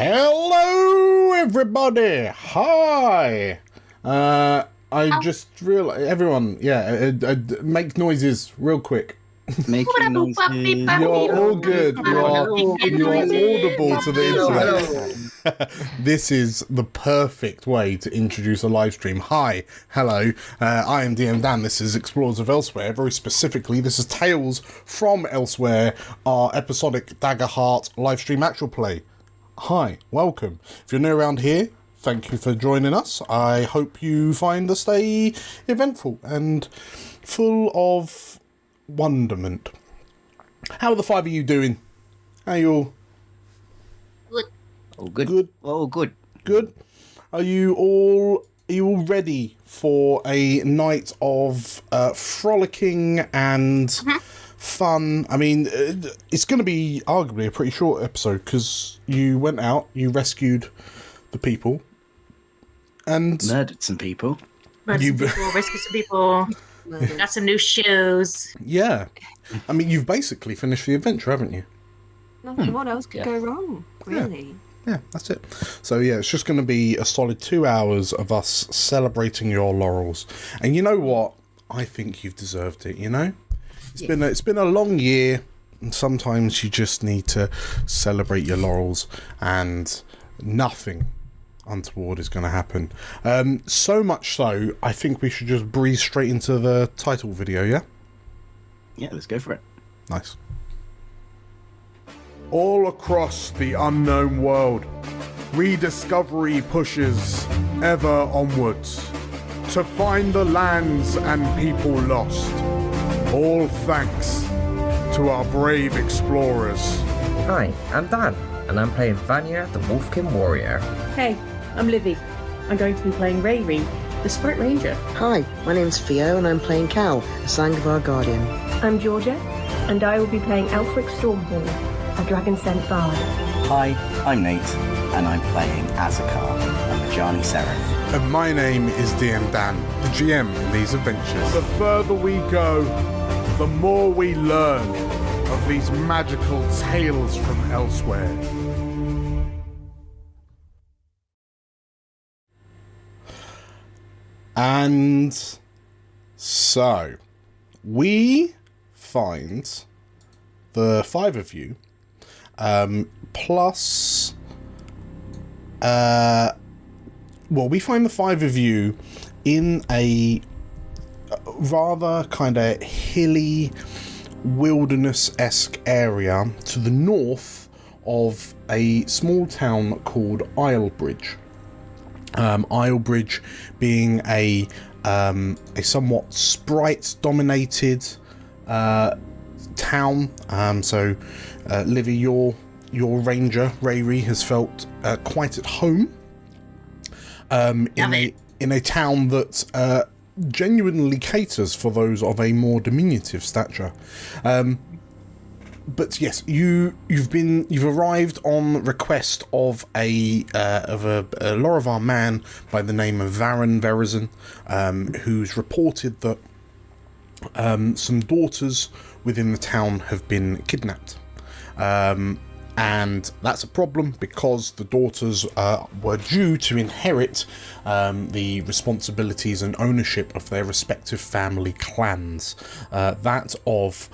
Hello, everybody. Hi. I just realized, everyone, make noises real quick. Making noises. You're all good. You're audible to the internet. This is the perfect way to introduce a live stream. Hi, hello, I am DM Dan. This is Explorers of Elsewhere. Very specifically, this is Tales from Elsewhere, our episodic Daggerheart live stream actual play. Hi, welcome. If you're new around here, thank you for joining us. I hope you find the stay eventful and full of wonderment. How are the five of you doing? How are you all? Good. Oh, good. Good. Oh, good. Good. Are you all ready for a night of frolicking and fun? I mean, it's going to be arguably a pretty short episode because you went out, you rescued the people, and murdered some people. Rescued some people. Got some new shoes. Yeah. I mean, you've basically finished the adventure, haven't you? What else could go wrong, really? Yeah, that's it. So yeah, it's just going to be a solid 2 hours of us celebrating your laurels. And you know what? I think you've deserved it, you know? It's been a long year, and sometimes you just need to celebrate your laurels, and nothing untoward is going to happen. So much so, I think we should just breeze straight into the title video, yeah? Yeah, let's go for it. Nice. All across the unknown world, rediscovery pushes ever onwards to find the lands and people lost. All thanks to our brave explorers. Hi, I'm Dan, and I'm playing Vanya, the Wolfkin Warrior. Hey, I'm Livy. I'm going to be playing Rayri, the Spirit Ranger. Hi, my name's Theo, and I'm playing Cal, the Sangvar Guardian. I'm Georgia, and I will be playing Elfric Stormhawk, a Dragon Scent Bard. Hi, I'm Nate, and I'm playing Azakar, a Majani Seraph. And my name is DM Dan, the GM in these adventures. The further we go, the more we learn of these magical tales from elsewhere. And so, we find the five of you, plus, we find the five of you in a rather kind of hilly, wilderness-esque area to the north of a small town called Islebridge. Islebridge being a somewhat sprite-dominated town. So, Livy, your ranger Rayri has felt quite at home in a town that genuinely caters for those of a more diminutive stature. But yes, you've arrived on request of a Lorivar man by the name of Varan Verizon, who's reported that some daughters within the town have been kidnapped. And that's a problem because the daughters were due to inherit the responsibilities and ownership of their respective family clans, that of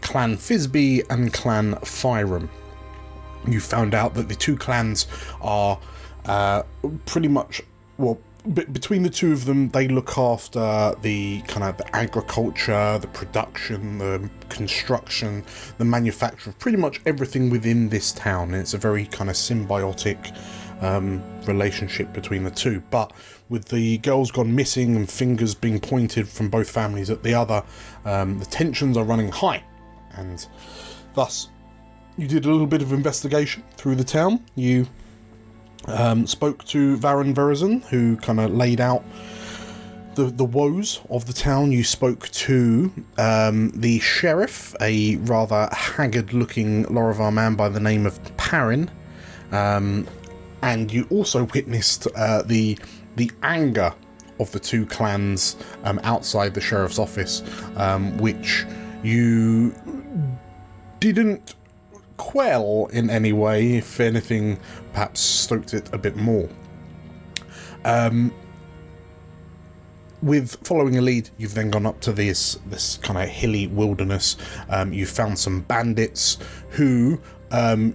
Clan Fisby and Clan Fyram. You found out that the two clans are pretty much, between the two of them, they look after the kind of the agriculture, the production, the construction, the manufacture of pretty much everything within this town. And it's a very kind of symbiotic relationship between the two. But with the girls gone missing and fingers being pointed from both families at the other, the tensions are running high. And thus, you did a little bit of investigation through the town. You spoke to Varan Verizon, who kind of laid out the woes of the town. You spoke to the sheriff, a rather haggard-looking Lorivar man by the name of Perrin, and you also witnessed the anger of the two clans outside the sheriff's office, which you didn't quell in any way. If anything, perhaps stoked it a bit more. With following a lead, you've then gone up to this kind of hilly wilderness. You found some bandits who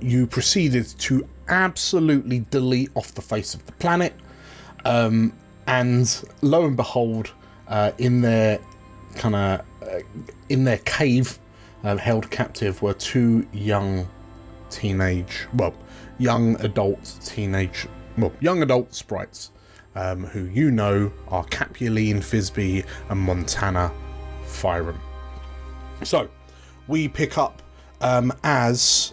you proceeded to absolutely delete off the face of the planet. And lo and behold, in their cave, held captive, were two young adult sprites, who you know are Capuline Fisby and Montana Fyram. So we pick up as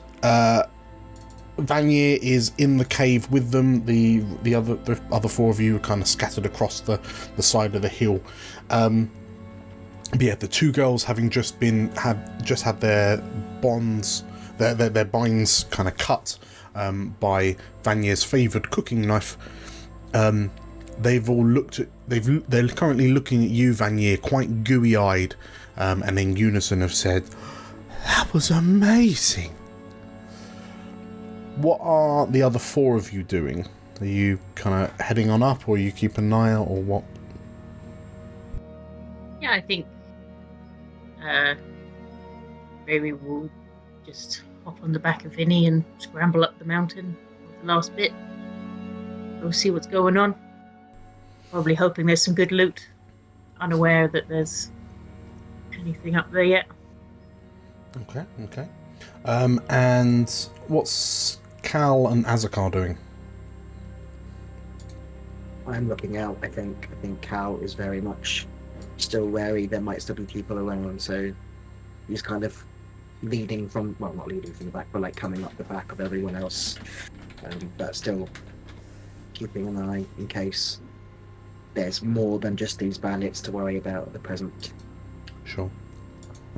Vanier is in the cave with them. The other four of you are kind of scattered across the side of the hill. But yeah, the two girls having just had their bonds, their binds kind of cut by Vanier's favoured cooking knife. They've all they're currently looking at you, Vanier, quite gooey-eyed, and in unison have said, "That was amazing." What are the other four of you doing? Are you kind of heading on up, or are you keeping an eye out, or what? Yeah, I think maybe we'll just hop on the back of Vinny and scramble up the mountain for the last bit. Go see what's going on. Probably hoping there's some good loot. Unaware that there's anything up there yet. Okay. And what's Cal and Azakar doing? I'm looking out. I think Cal is very much still wary. There might still be people around, so he's kind of leading from, well, not leading from the back, but like coming up the back of everyone else, but still keeping an eye in case there's more than just these bandits to worry about at the present. Sure.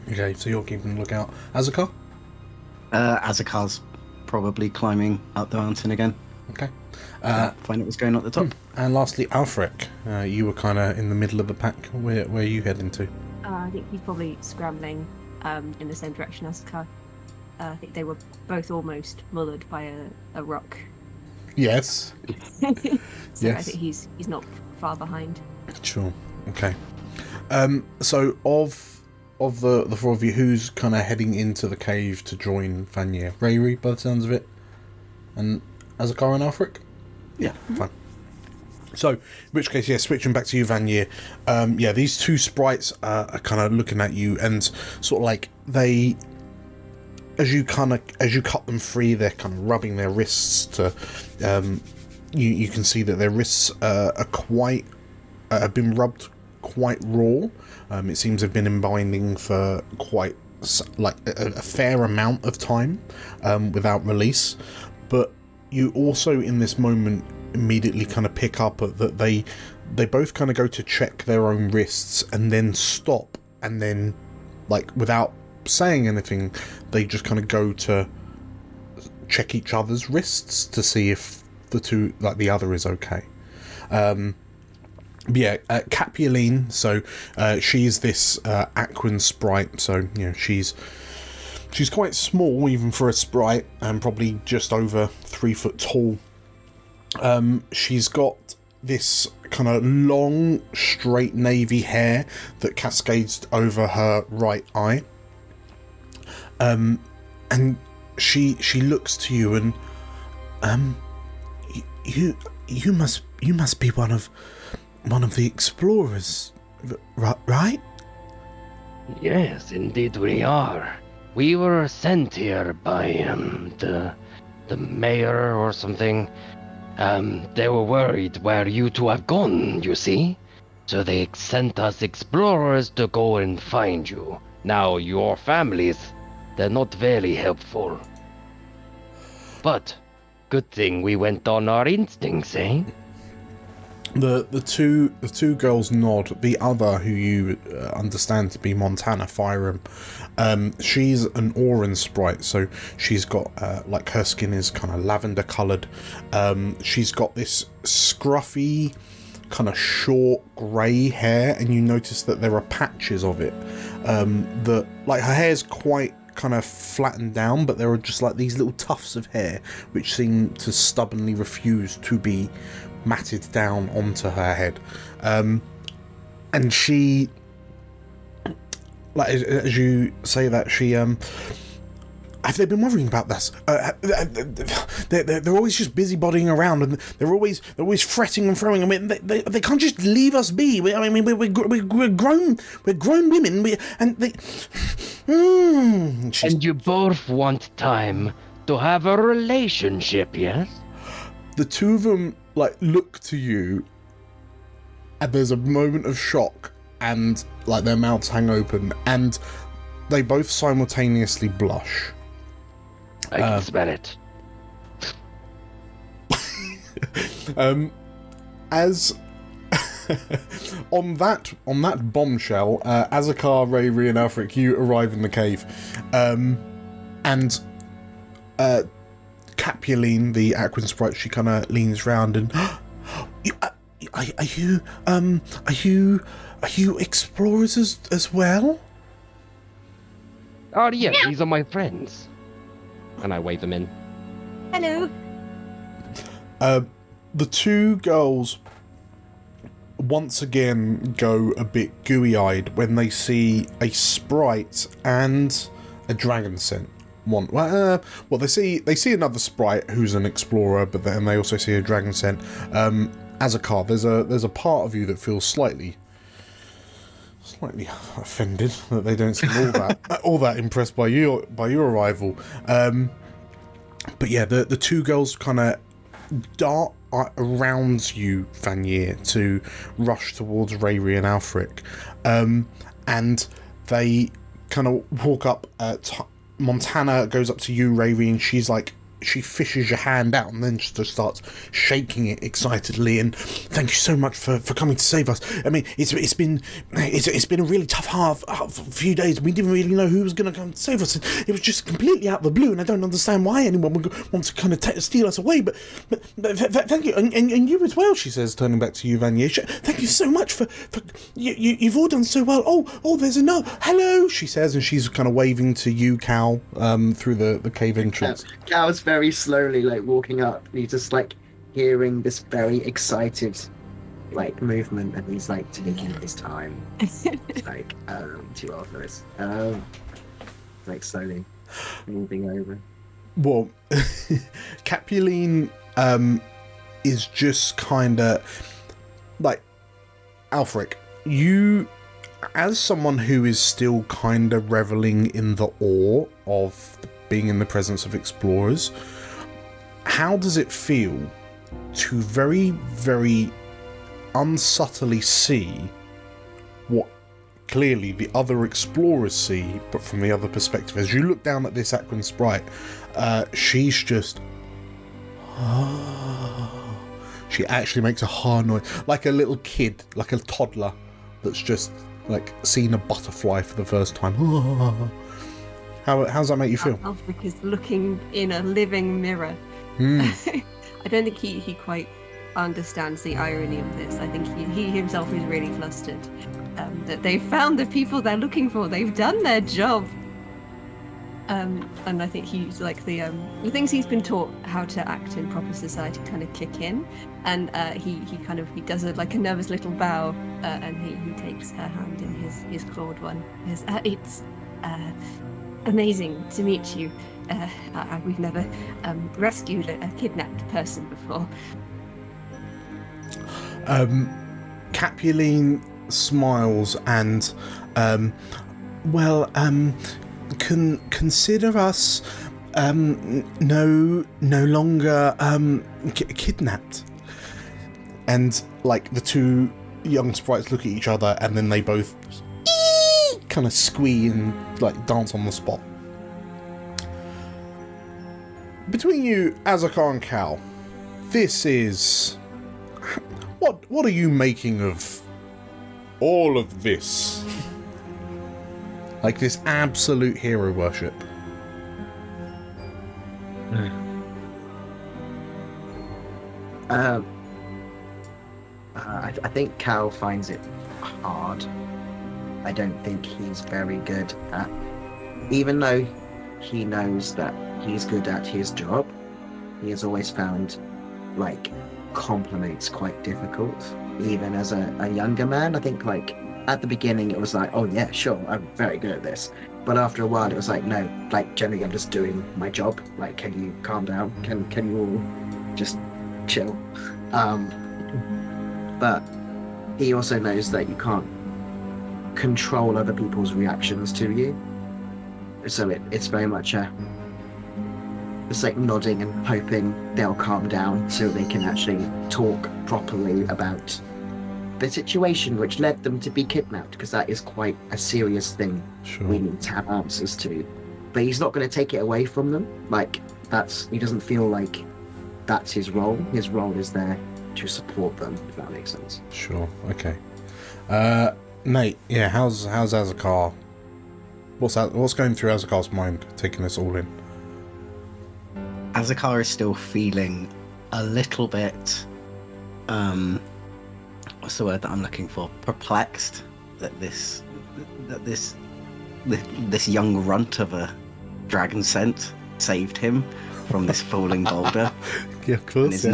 Okay, so you're keeping a lookout. Azakar? Azakar's probably climbing up the mountain again. Okay. Find out what's going on at the top. And lastly, Alfric, you were kind of in the middle of the pack. Where are you heading to? I think he's probably scrambling in the same direction as Kai. I think they were both almost mullered by a rock. Yes. So Yes. I think he's not far behind. Sure. Okay. So of the four of you, who's kind of heading into the cave to join Vanier? Rayri, by the sounds of it, and Azakar and Alfric? Yeah. Fine. So, in which case, yeah, switching back to you, Vanier. Yeah, these two sprites are kind of looking at you, and sort of like they, as you cut them free, they're kind of rubbing their wrists to. You can see that their wrists have been rubbed quite raw. It seems they've been in binding for quite a fair amount of time without release. But you also, in this moment, immediately kind of pick up that they both kind of go to check their own wrists and then stop, and then, like, without saying anything, they just kind of go to check each other's wrists to see if the other is okay. Capuline, so she's this Aquan sprite, so you know she's quite small even for a sprite, and probably just over 3 foot tall. She's got this kind of long, straight navy hair that cascades over her right eye. And she looks to you and you must be one of the explorers, right? Yes, indeed we are. We were sent here by the mayor or something. They were worried where you two have gone, you see. So they sent us explorers to go and find you. Now your families, they're not very helpful. But good thing we went on our instincts, eh? The two girls nod. The other, who you understand to be Montana Fyram, she's an Auran sprite, so she's got like her skin is kind of lavender coloured. She's got this scruffy, kind of short grey hair, and you notice that there are patches of it. That, like, her hair's quite kind of flattened down, but there are just like these little tufts of hair which seem to stubbornly refuse to be matted down onto her head. And she, like, as you say that, she have they been worrying about this? They're always just busybodying around, and they're always fretting and throwing. I mean, they can't just leave us be. We're grown women. And you both want time to have a relationship, yes? The two of them like look to you, and there's a moment of shock, and like their mouths hang open, and they both simultaneously blush. I can smell it. As on that bombshell, Azakar, Rayri, and Alfric, you arrive in the cave, and Capuline, the Aquan sprite, she kind of leans round and, are you explorers as well? Oh yeah, these are my friends. And I wave them in. Hello. The two girls once again go a bit gooey-eyed when they see a sprite and a dragon scent. Well, they see another sprite who's an explorer, but then they also see a dragon scent. Azakar, there's a part of you that feels slightly offended that they don't seem all that impressed by your arrival. But yeah, the two girls kind of dart around you, Vanier, to rush towards Rayri and Alfric, and they kind of walk up. Montana goes up to you, Rayri, and she fishes your hand out and then just starts shaking it excitedly. And thank you so much for coming to save us. I mean, it's been a really tough few days. We didn't really know who was going to come save us. It was just completely out of the blue, and I don't understand why anyone would want to kind of steal us away. But thank you, and you as well. She says, turning back to you, Vanier. Thank you so much for you've all done so well. Oh, there's another. Hello, she says, and she's kind of waving to you, Cal, through the cave entrance. Cal's very slowly like walking up. He's just like hearing this very excited like movement, and he's like taking his time. Like to others. Like slowly moving over. Well, Capuline is just kinda like Alfric, you, as someone who is still kinda reveling in the awe of being in the presence of explorers, how does it feel to very, very unsubtly see what clearly the other explorers see, but from the other perspective? As you look down at this Aquan sprite, she's just... she actually makes a ha noise, like a little kid, like a toddler that's just like seen a butterfly for the first time. How's that make you feel? Alfric is looking in a living mirror. I don't think he quite understands the irony of this. I think he himself is really flustered that they've found the people they're looking for. They've done their job. And I think he's like the things he's been taught how to act in proper society kind of kick in, and he does like a nervous little bow, and he takes her hand in his clawed one. It's amazing to meet you. We've never rescued a kidnapped person before. Capuline smiles and, consider us no longer kidnapped. And like the two young sprites look at each other, and then they both kind of squee and like dance on the spot. Between you, Azakar and Cal, this is... What are you making of all of this? Like this absolute hero worship. I think Cal finds it hard. I don't think he's very good at, even though he knows that he's good at his job. He has always found, like, compliments quite difficult, even as a younger man. I think, like, at the beginning it was like, oh yeah, sure, I'm very good at this. But after a while it was like, no, like, generally I'm just doing my job. Like, can you calm down? Can you all just chill? But he also knows that you can't control other people's reactions to you. So it's very much it's like nodding and hoping they'll calm down so they can actually talk properly about the situation which led them to be kidnapped, because that is quite a serious thing. Sure. We need to have answers to. But he's not going to take it away from them. Like, he doesn't feel like that's his role. His role is there to support them, if that makes sense. Sure. Okay. Nate, yeah, how's Azakar? What's going through Azakar's mind, taking this all in? Azakar is still feeling a little bit, what's the word that I'm looking for? Perplexed that this young runt of a dragon scent saved him from this falling boulder. Yeah, of course.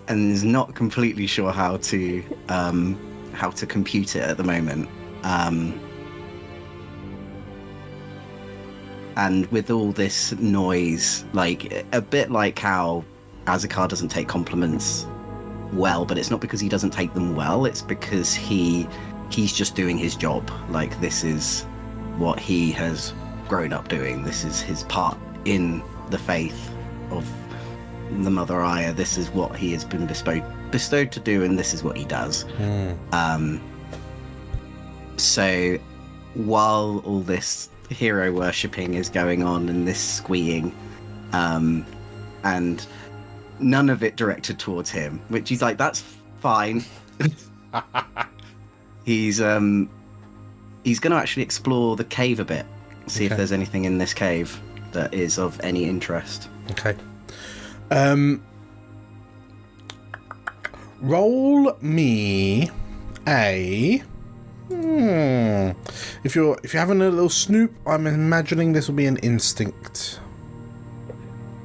And is not completely sure how to compute it at the moment. And with all this noise, like a bit like how Azakar doesn't take compliments well, but it's not because he doesn't take them well, it's because he's just doing his job. Like, this is what he has grown up doing. This is his part in the faith of the Mother Aya. This is what he has been bestowed to do, and this is what he does. So while all this hero worshipping is going on and this squeeing, and none of it directed towards him, which he's like, that's fine. He's going to actually explore the cave a bit, see if there's anything in this cave that is of any interest. Okay. Roll me a. If you're having a little snoop, I'm imagining this will be an instinct.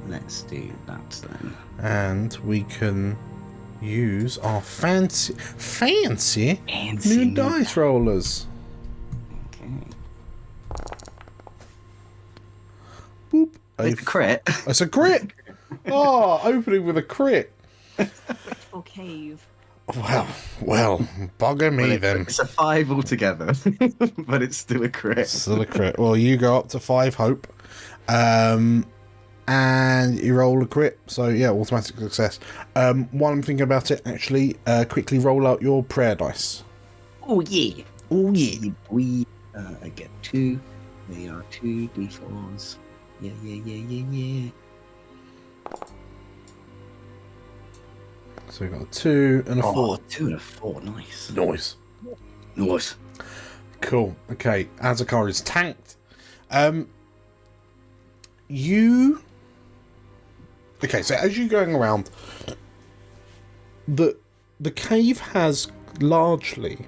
Let's do that then. And we can use our fancy new dice rollers. Okay. Boop. It's a crit. It's a crit. Oh, opening with a crit. Or cave. Well, bugger me then. It's a 5 altogether, but it's still a crit. Still a crit. Well, you go up to 5 hope, and you roll a crit. So yeah, automatic success. While I'm thinking about it, actually, quickly roll out your prayer dice. Oh yeah. I get 2. They are 2 d4s. Yeah. So we've got a 2 and a 4. 2 and a 4, nice. Nice. Cool. Okay, Azakar is tanked. Okay, so as you're going around, the cave has largely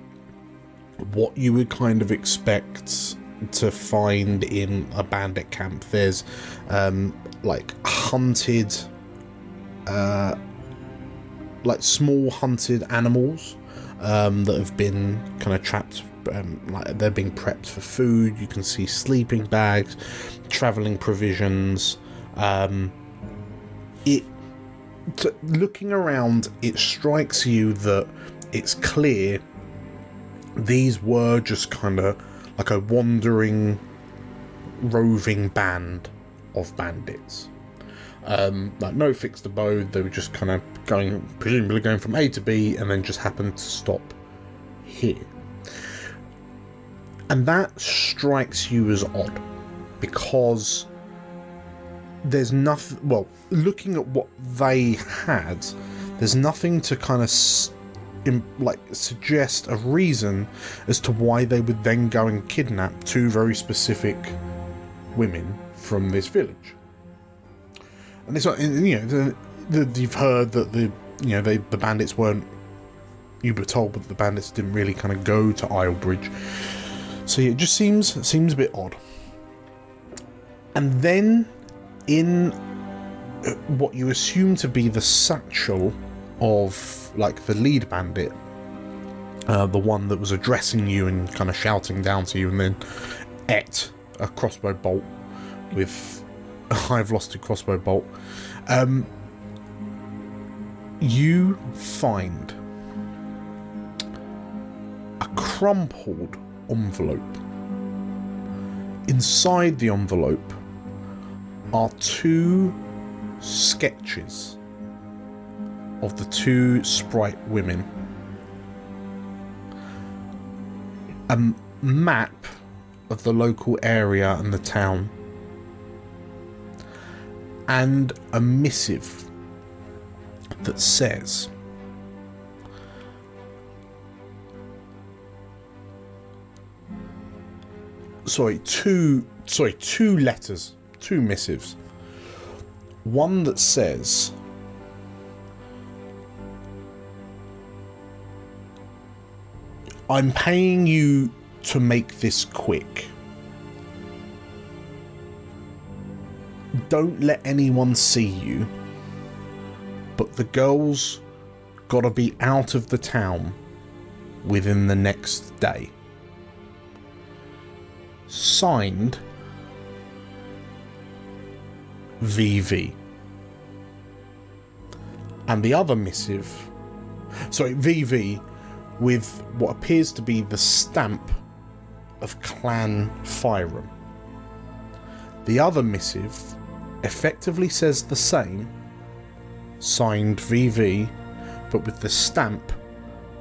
what you would kind of expect to find in a bandit camp. There's like hunted, like small hunted animals that have been kind of trapped, like they're being prepped for food. You can see sleeping bags, traveling provisions. Looking around, it strikes you that it's clear these were just kind of like a wandering, roving band of bandits. Like no fixed abode, they were just kind of presumably going from A to B, and then just happened to stop here. And that strikes you as odd, because there's nothing, well, looking at what they had, there's nothing to kind of suggest a reason as to why they would then go and kidnap 2 very specific women from this village. And it's not, you know, you've heard that the bandits weren't. You were told that the bandits didn't really kind of go to Islebridge. So yeah, it just seems a bit odd. And then in what you assume to be the satchel of, like, the lead bandit, the one that was addressing you and kind of shouting down to you and then ate a crossbow bolt with a high velocity crossbow bolt, you find a crumpled envelope. Inside the envelope are 2 sketches of the 2 sprite women, a map of the local area and the town, and a missive that says, two letters, 2 missives. One that says, I'm paying you to make this quick. Don't let anyone see you, but the girls gotta be out of the town within the next day. Signed, VV. And the other missive, VV, with what appears to be the stamp of Clan Fyram. The other missive effectively says the same, signed VV, but with the stamp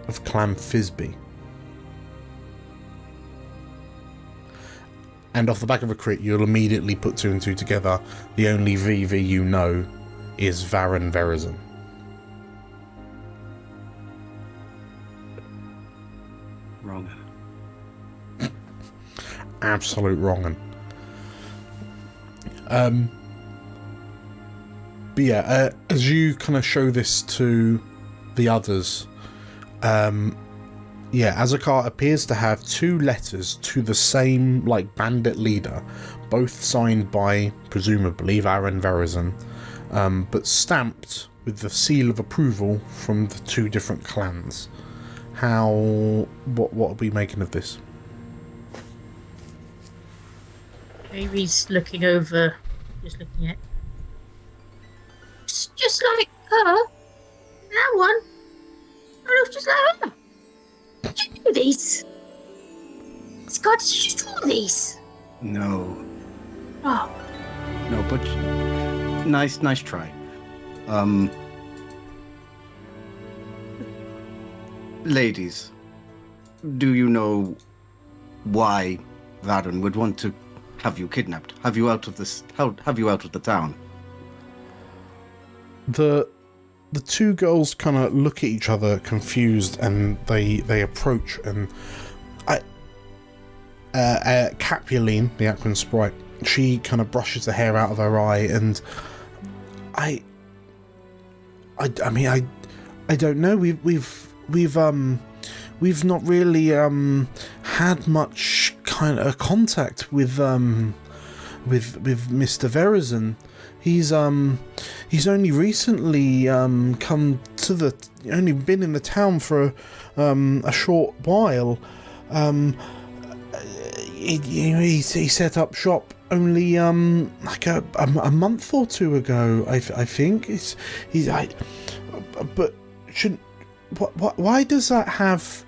of Clan Fisby. And off the back of a crit, you'll immediately put 2 and 2 together. The only VV you know is Varen Verizon. Wrong. Absolute wrong'un. But yeah, as you kind of show this to the others, Azakar appears to have 2 letters to the same, like, bandit leader, both signed by, presumably, Varen Verizon, but stamped with the seal of approval from the 2 different clans. What are we making of this? Amy's looking over, just looking at. It's just like her. That one. It looks just like her. Did you do these? Scott, did you draw these? No. Oh. No, but nice try. Ladies, do you know why Varen would want to have you kidnapped? Have you out of the town? The 2 girls kind of look at each other confused, and they approach, and Capuline, the Aquan sprite, she kind of brushes the hair out of her eye, and I mean I don't know, we've not really had much kind of contact with Mr. Verizon. He's only recently only been in the town for a short while. He set up shop only like a month or 2 ago. I think but shouldn't. Why does that have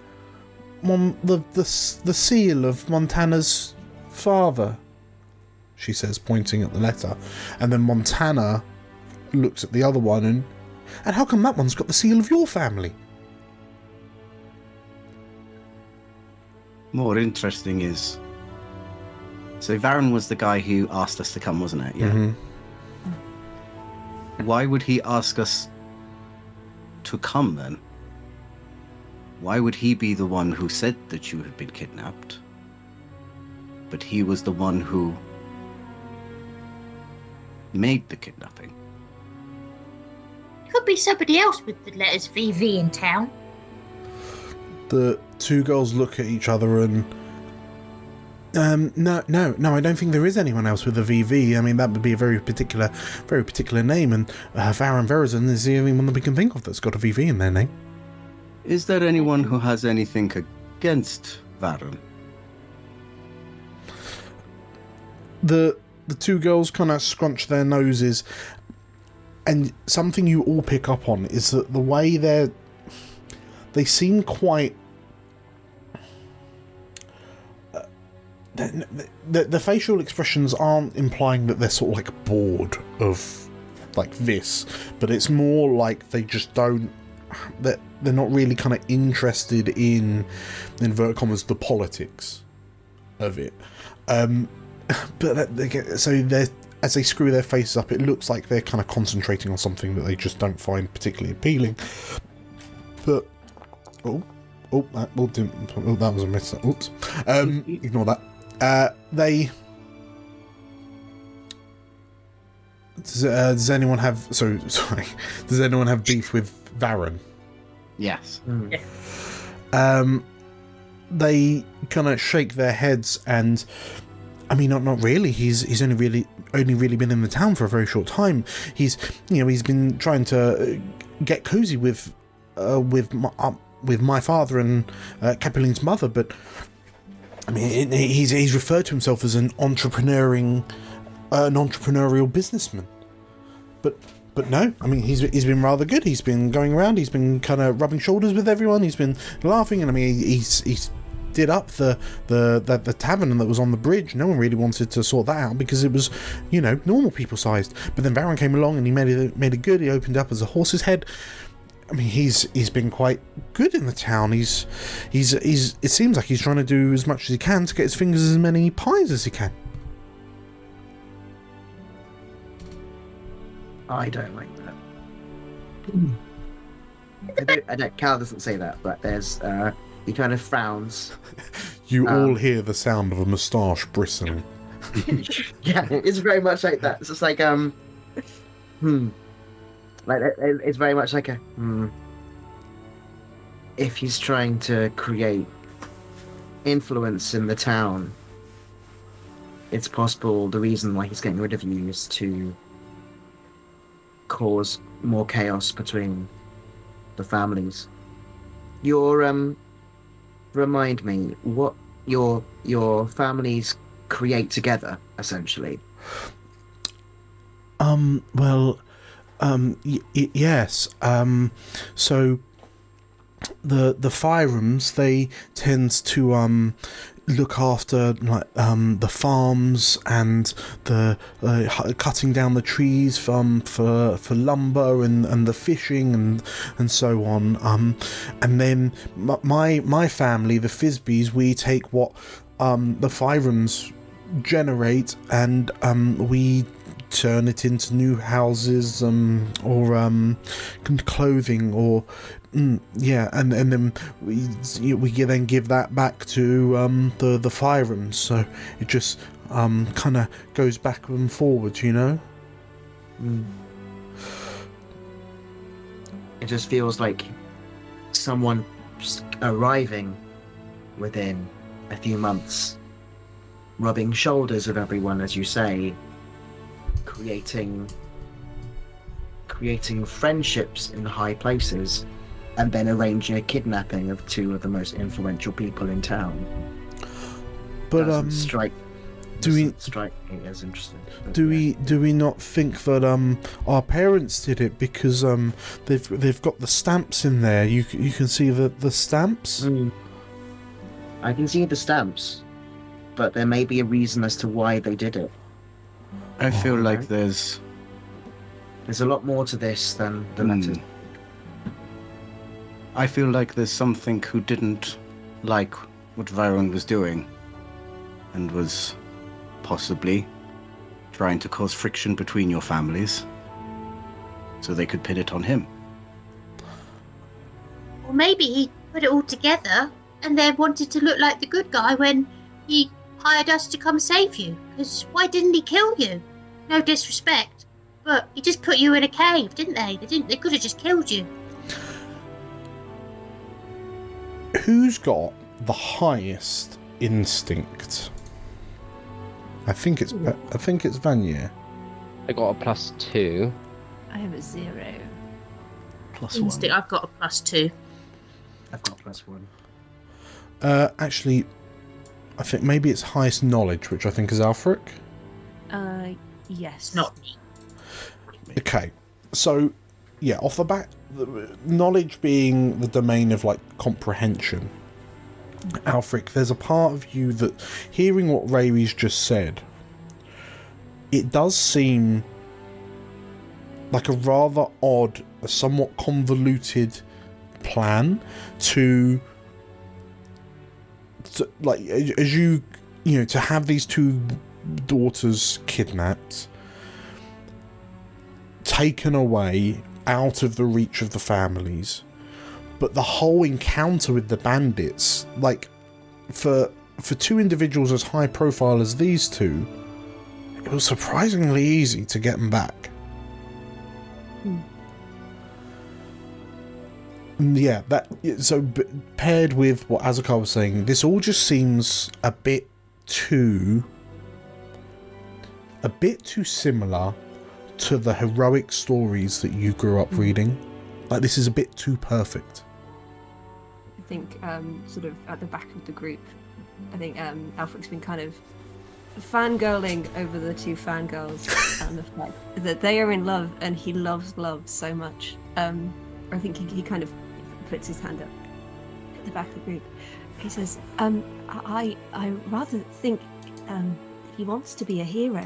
the seal of Montana's father? She says, pointing at the letter. And then Montana looks at the other one and how come that one's got the seal of your family? More interesting is, so Varen was the guy who asked us to come, wasn't it? Yeah. Mm-hmm. Why would he ask us to come then? Why would he be the one who said that you had been kidnapped? But he was the one who made the kidnapping. Could be somebody else with the letters VV in town. The 2 girls look at each other and No, I don't think there is anyone else with a VV. I mean, that would be a very particular name, and Varan Verizon is the only one that we can think of that's got a VV in their name. Is there anyone who has anything against Varan? The two girls kind of scrunch their noses, and something you all pick up on is that the way they seem quite... The facial expressions aren't implying that they're sort of like bored of like this, but it's more like they just don't... They're not really kind of interested in inverted commas, the politics of it. But as they screw their faces up, it looks like they're kind of concentrating on something that they just don't find particularly appealing. But that was a miss. Oops. Ignore that. Does anyone have? Sorry. Does anyone have beef with Varan? Yes. They kind of shake their heads, and I mean, not really. He's only really been in the town for a very short time. He's been trying to get cozy with my father and Capelline's mother, but I mean, he's referred to himself as an entrepreneurial businessman. But no, I mean, he's been rather good. He's been going around. He's been kind of rubbing shoulders with everyone. He's been laughing, and I mean, he's did up the tavern that was on the bridge. No one really wanted to sort that out because it was, normal people sized. But then Varan came along and he made it good. He opened up as a horse's head. I mean, he's been quite good in the town. It seems like he's trying to do as much as he can to get his fingers as many pies as he can. I don't like that. Cal doesn't say that, but there's he kind of frowns. You all hear the sound of a moustache bristling. Yeah, it's very much like that. It's just like like it's very much like a if he's trying to create influence in the town, it's possible the reason why he's getting rid of you is to cause more chaos between the families. Remind me what your families create together, essentially. Yes. So the Firams, they tend to look after the farms and the cutting down the trees for lumber and the fishing and so on. And then my family, the Fisbees, we take what the Firams generate and we turn it into new houses or clothing or and then we then give that back to the Firams, so it just kind of goes back and forwards, It just feels like someone arriving within a few months, rubbing shoulders with everyone, as you say, creating friendships in high places, and then arranging a kidnapping of two of the most influential people in town. But doesn't strike me as interesting. Do we not think that our parents did it because they've got the stamps in there? You can see the stamps. I can see the stamps, but there may be a reason as to why they did it. I feel like there's a lot more to this than the letters. I feel like there's something who didn't like what Varan was doing and was possibly trying to cause friction between your families so they could pin it on him. Or maybe he put it all together and then wanted to look like the good guy when he hired us to come save you. Because why didn't he kill you? No disrespect, but he just put you in a cave, didn't they? They could have just killed you. Who's got the highest instinct? I think it's Vanya. I got a +2. I have a 0. +1. I've got a +2. I've got +1. Actually, I think maybe it's highest knowledge, which I think is Alfric. Yes. Not me. Okay, so yeah, off the bat, knowledge being the domain of like comprehension. Alfric, there's a part of you that, hearing what Ray's just said, it does seem like a rather odd, a somewhat convoluted plan to like, as you know, to have these two daughters kidnapped, taken away out of the reach of the families, but the whole encounter with the bandits, like, for two individuals as high profile as these two, it was surprisingly easy to get them back. Yeah, paired with what Azakar was saying, this all just seems a bit too similar to the heroic stories that you grew up reading. Like, this is a bit too perfect. I think sort of at the back of the group, I think Alfric's been kind of fangirling over the two fangirls and the fact that they are in love and he loves love so much. I think he kind of puts his hand up at the back of the group. He says, I rather think he wants to be a hero.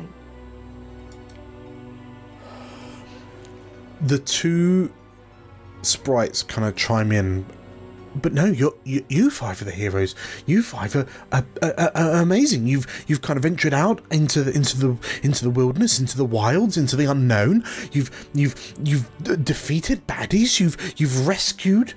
The two sprites kind of chime in, but no, you five are the heroes. You five are amazing. You've kind of ventured out into the wilderness, into the wilds, into the unknown. You've defeated baddies. You've rescued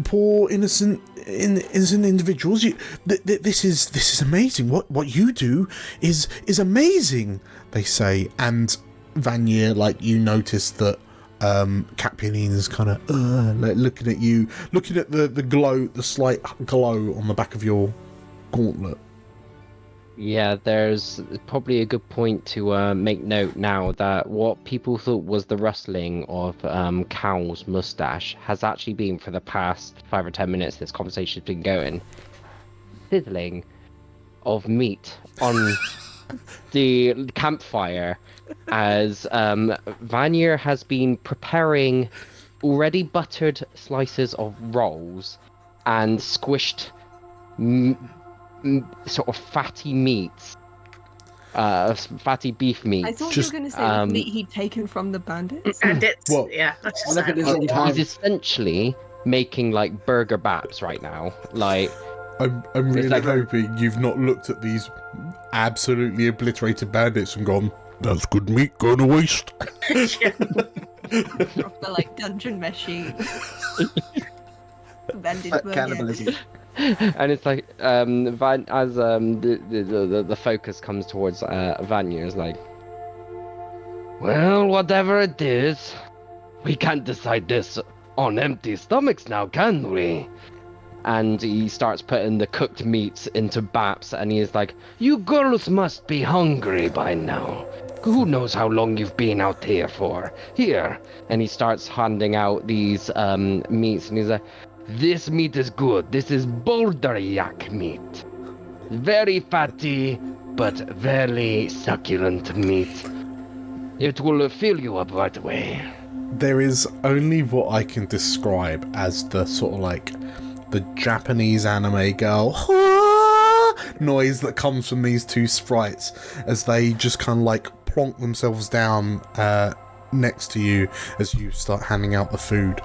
poor innocent individuals. This is amazing. What you do is amazing, they say. And Vanya, like, you notice that Capuline is kind of like looking at you, looking at the glow, the slight glow on the back of your gauntlet. Yeah, there's probably a good point to make note now that what people thought was the rustling of Cal's mustache has actually been, for the past 5 or 10 minutes this conversation's been going, sizzling of meat on the campfire, as Vanya has been preparing already buttered slices of rolls and squished sort of fatty meats, fatty beef meats. I thought you were going to say meat he'd taken from the bandits. Well, yeah, that's just look at this in time. He's essentially making like burger baps right now. Like, I'm really hoping you've not looked at these absolutely obliterated bandits and gone, "That's good meat going to waste." Proper like dungeon meshy. Bandit Cannibalism. And it's like as the focus comes towards Vanya, is like, well, whatever it is, we can't decide this on empty stomachs now, can we? And he starts putting the cooked meats into baps, and he's like, you girls must be hungry by now. Who knows how long you've been out here for? Here. And he starts handing out these meats, and he's like, this meat is good. This is boulder yak meat. Very fatty, but very succulent meat. It will fill you up right away. There is only what I can describe as the sort of like the Japanese anime girl noise that comes from these two sprites as they just kind of like plonk themselves down next to you as you start handing out the food.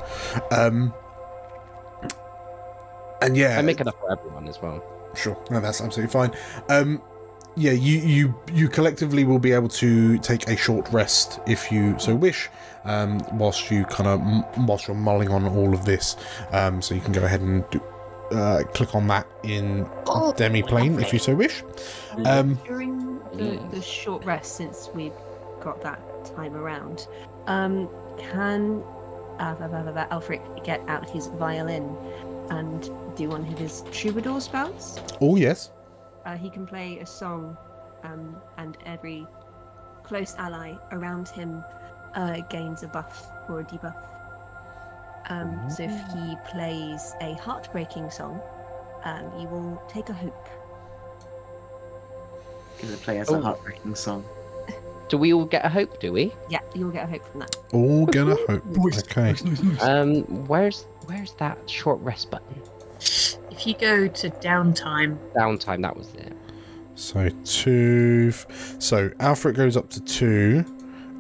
And yeah, I make it up for everyone as well. Sure, no, that's absolutely fine. Yeah, you collectively will be able to take a short rest if you so wish, whilst you're mulling on all of this. So you can go ahead and click on that in Demiplane if you so wish. During the short rest, since we've got that time around, can Alfric get out his violin and do one of his troubadour spells? Oh yes. He can play a song and every close ally around him gains a buff or a debuff. So if he plays a heartbreaking song, you will take a hope. Can it play as a heartbreaking song? Do we all get a hope? Do we? Yeah, you'll get a hope from that. All gonna hope. Okay. Where's that short rest button? If you go to downtime, Downtime. That was it. So 2. So Alfred goes up to 2.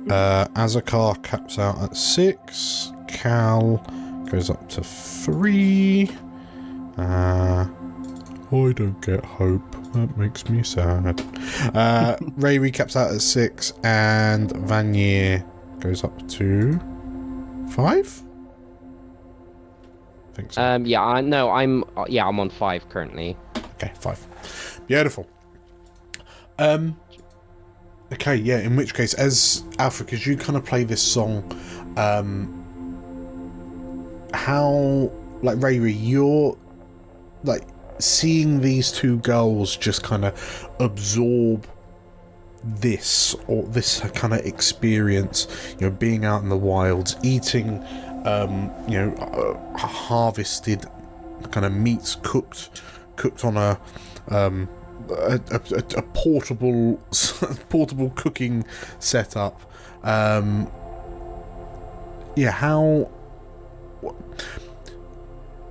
Azakar caps out at 6. Cal goes up to 3. I don't get hope. That makes me sad. Ray recaps out at 6, and Vanier goes up to 5. I think so. I'm on 5 currently. Okay, 5. Beautiful. Okay, yeah. In which case, as Alfred, as you kind of play this song, how, like, Rayri, you're like seeing these two girls just kind of absorb this kind of experience, being out in the wilds, eating harvested kind of meats cooked on a portable cooking setup.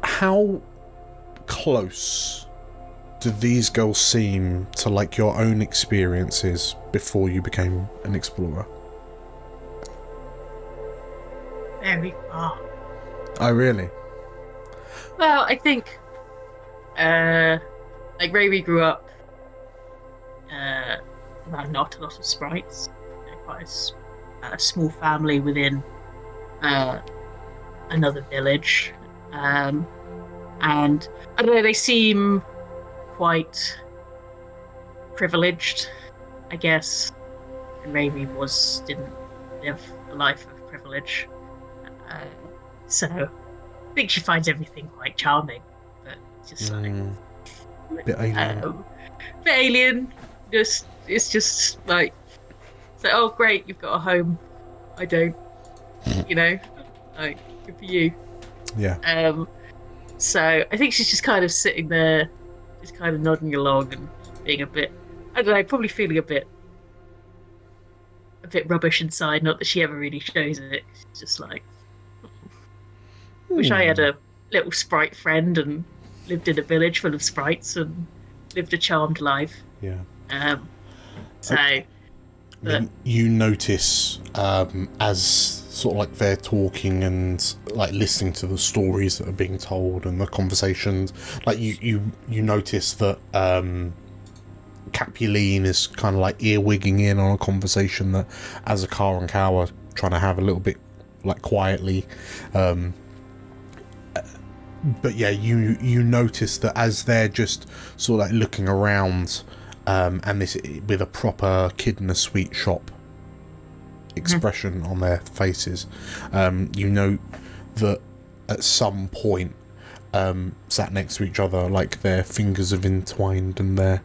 How close do these girls seem to, like, your own experiences before you became an explorer? very far. Oh, really? Well, I think, like, Ray grew up around not a lot of sprites. Quite a small family within another village. And I don't know, they seem quite privileged, I guess. And Ray didn't live a life of privilege. So I think she finds everything quite charming. But just bit alien. Bit alien. It's just like, oh great, you've got a home. I don't. Like, good for you. Yeah. So I think she's just kind of sitting there, just kind of nodding along and being a bit, I don't know, probably feeling a bit rubbish inside. Not that she ever really shows it. She's just like, wish I had a little sprite friend and lived in a village full of sprites and lived a charmed life. Yeah. You notice as sort of like they're talking and like listening to the stories that are being told and the conversations, like you notice that Capuline is kind of like earwigging in on a conversation that Azakar and Cal are trying to have a little bit like quietly. But yeah, you notice that as they're just sort of like looking around, and this with a proper kid in a sweet shop expression on their faces, you know that at some point, sat next to each other, like their fingers have entwined and they're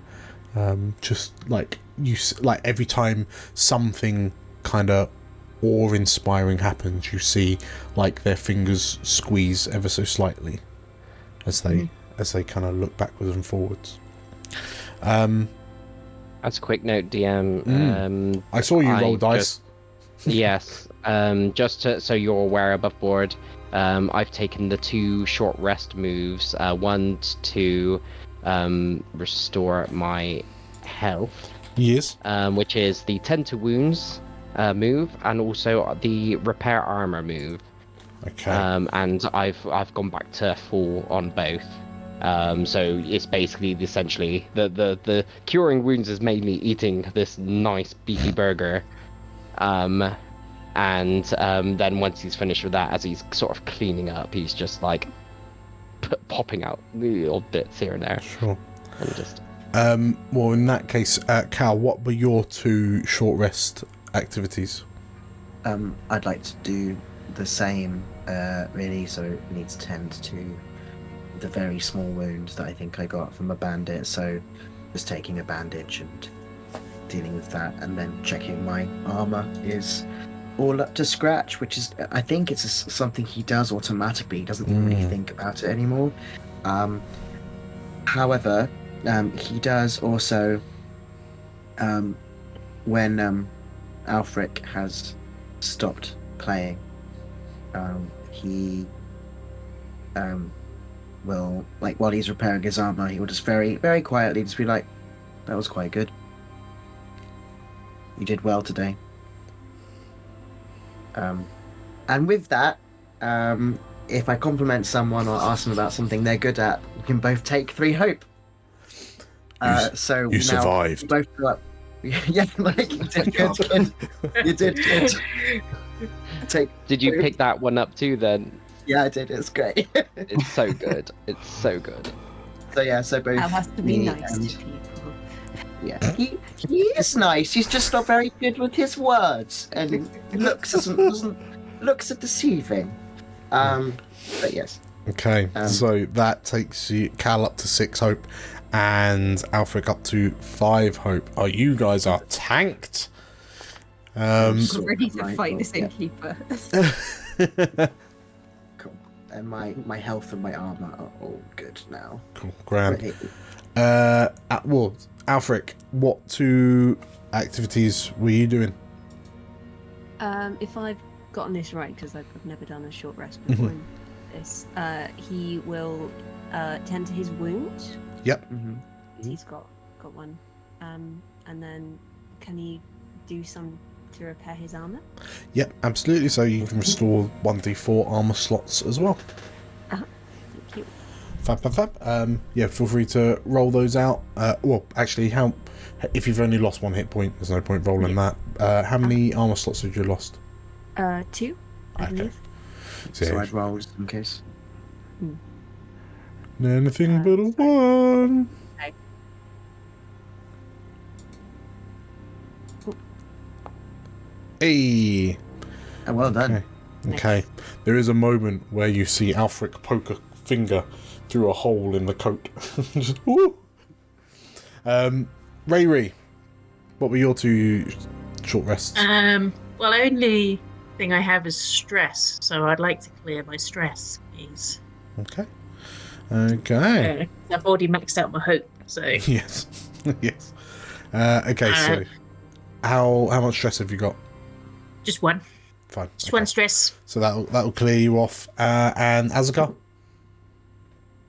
just like every time something kind of awe-inspiring happens, you see like their fingers squeeze ever so slightly as they kind of look backwards and forwards. As a quick note, DM, I saw you roll dice. Yes, so you're aware above board, I've taken the 2 short rest moves, one to restore my health. Yes. Which is the tend to wounds move, and also the repair armor move. Okay. And I've gone back to full on both. So it's basically essentially the curing wounds is mainly eating this nice beefy burger. And then once he's finished with that, as he's sort of cleaning up, he's just like popping out little bits here and there. Sure. And just well, in that case, Cal, what were your 2 short rest activities? I'd like to do the same, really, so it needs to tend to the very small wound that I think I got from a bandit, so just taking a bandage and dealing with that, and then checking my armor is all up to scratch, which is, I think it's something he does automatically. He doesn't really think about it anymore. However, he does also, when Alfric has stopped playing, he will, like, while he's repairing his armor, he will just very, very quietly just be like, "That was quite good. You did well today." And with that, if I compliment someone or ask them about something they're good at, we can both take 3 hope. So you now survived. we both go up. Yeah, like, you did good, kid. You did good. Did you pick that one up too then? Yeah, I did. It's great. It's so good. It's so good. So yeah, so both. That has to be me nice and- to people. Yeah, he is nice. He's just not very good with his words, and looks are deceiving. But yes. Okay, so that takes you, Cal, up to 6 hope, and Alfric up to 5 hope. Oh, you guys are tanked. I'm ready to fight this innkeeper. Cool. And my health and my armor are all good now. Cool, grand. Well, Alfric, what 2 activities were you doing? If I've gotten this right, because I've never done a short rest before in this, he will tend to his wound. Yep. He's got one. And then can he do some to repair his armor? Yep, absolutely. So you can restore 1d4 armor slots as well. Thank you. Fab. Yeah, feel free to roll those out. Well, actually, if you've only lost 1 hit point, there's no point rolling that. How many armor slots have you lost? 2, I believe. So I'd roll just in case. Anything but a 1. Okay. Hey. Oh, well done. Okay. There is a moment where you see Alfric poke a finger through a hole in the coat. Just, woo! Ray, what were your 2 short rests? Well, only thing I have is stress, so I'd like to clear my stress, please. Okay. I've already maxed out my hope, so. Yes. Yes. Okay, so how much stress have you got? Just 1. Fine. Just 1 stress. So that'll clear you off. And Azakar?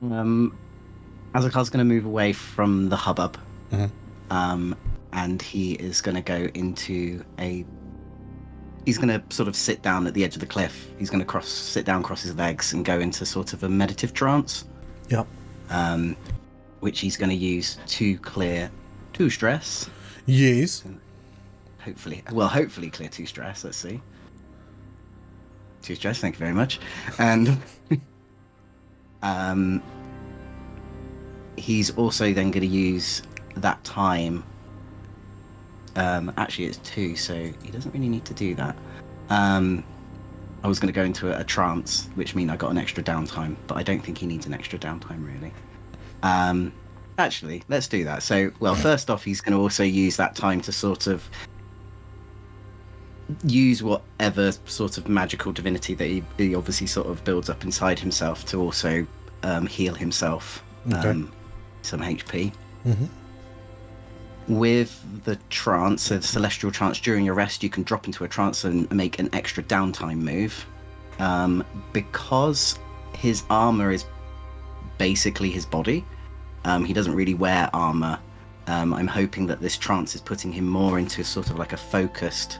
Azakar's going to move away from the hubbub. Mm-hmm. And he is going to go into he's going to sort of sit down at the edge of the cliff. He's going to sit down, cross his legs, and go into sort of a meditative trance. Yep. Which he's going to use to clear 2 stress. Yes. Hopefully clear 2 stress. Let's see. 2 stress. Thank you very much. And he's also then going to use that time. Actually, it's 2, so he doesn't really need to do that. I was going to go into a trance, which means I got an extra downtime, but I don't think he needs an extra downtime, really. Actually, let's do that. So, well, first off, he's going to also use that time to sort of use whatever sort of magical divinity that he obviously sort of builds up inside himself to also heal himself some HP. Mm-hmm. With the trance, so the celestial trance, during your rest, you can drop into a trance and make an extra downtime move. Because his armor is basically his body, he doesn't really wear armor. I'm hoping that this trance is putting him more into sort of like a focused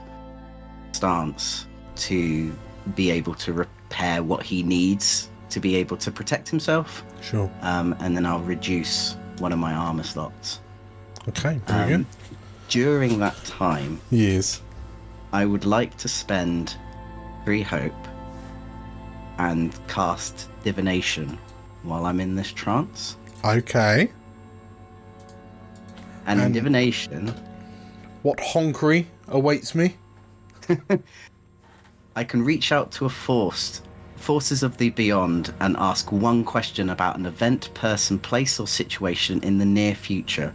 stance to be able to repair what he needs to be able to protect himself. Sure. And then I'll reduce one of my armor slots. Okay, very good. During that time, yes, I would like to spend 3 hope and cast divination while I'm in this trance. Okay. And in divination, what honkery awaits me? I can reach out to forces of the beyond and ask 1 question about an event, person, place, or situation in the near future.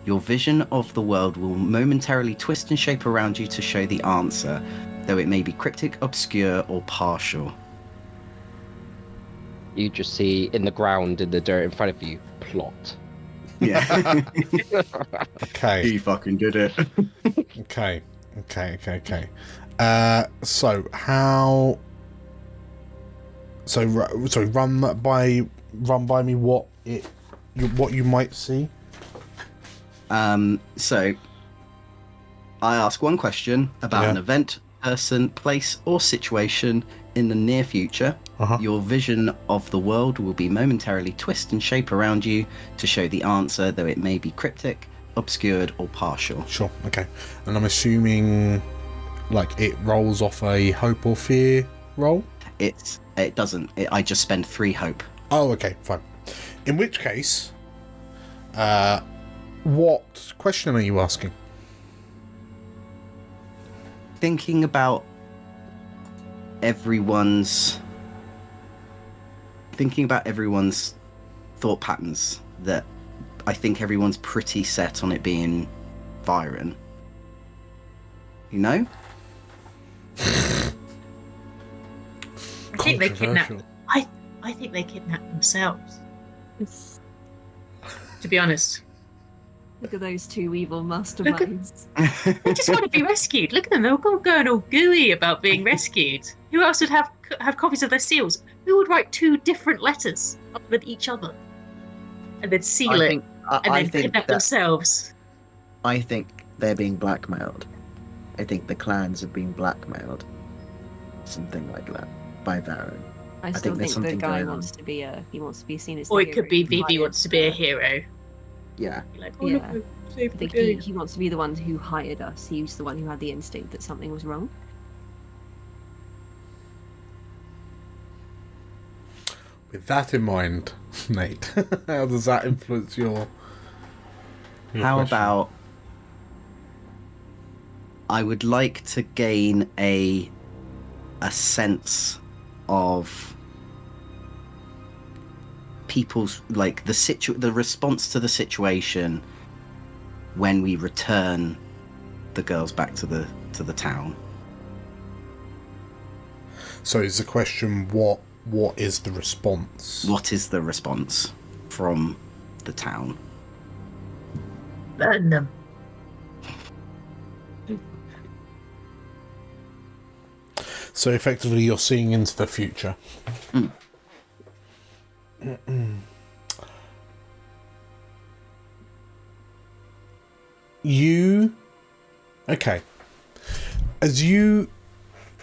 Your vision of the world will momentarily twist and shape around you to show the answer, though it may be cryptic, obscure, or partial. You just see in the ground, in the dirt in front of you, plot. Yeah. Okay. He fucking did it. Okay. So how? So run by me what you might see. So I ask one question about an event, person, place, or situation in the near future. Your vision of the world will be momentarily twist and shape around you to show the answer, though it may be cryptic, obscured, or partial. Sure. Okay. And I'm assuming, like, it rolls off a hope or fear roll. It doesn't. I just spend 3 hope. Oh, okay, fine. In which case, what question are you asking? Thinking about everyone's thought patterns, that I think everyone's pretty set on it being Byron. You know? I think they kidnapped. I think they kidnapped themselves. To be honest. Look at those 2 evil masterminds. They just want to be rescued. Look at them. They're all going all gooey about being rescued. Who else would have copies of their seals? Who would write 2 different letters with each other and then seal it and then kidnap themselves? I think they're being blackmailed. I think the clans have been blackmailed. Something like that by Varen. I still think the guy wants to be seen as. Or it could be Vivi wants to be a hero. Yeah. Like, yeah. I think he wants to be the one who hired us. He's the one who had the instinct that something was wrong. With that in mind, Nate, how does that influence your How question? about I would like to gain a sense of people's, like, the response to the situation when we return the girls back to the town. So is the question, what is the response? What is the response from the town? Burn them. So effectively you're seeing into the future. Okay, as you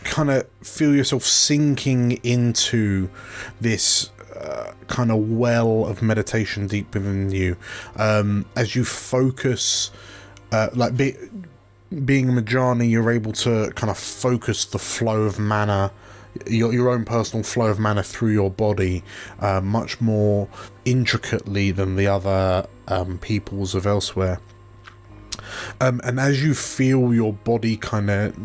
kind of feel yourself sinking into this kind of well of meditation deep within you, as you focus, being a Majani, you're able to kind of focus the flow of mana, your own personal flow of mana through your body, much more intricately than the other peoples of elsewhere. And as you feel your body kind of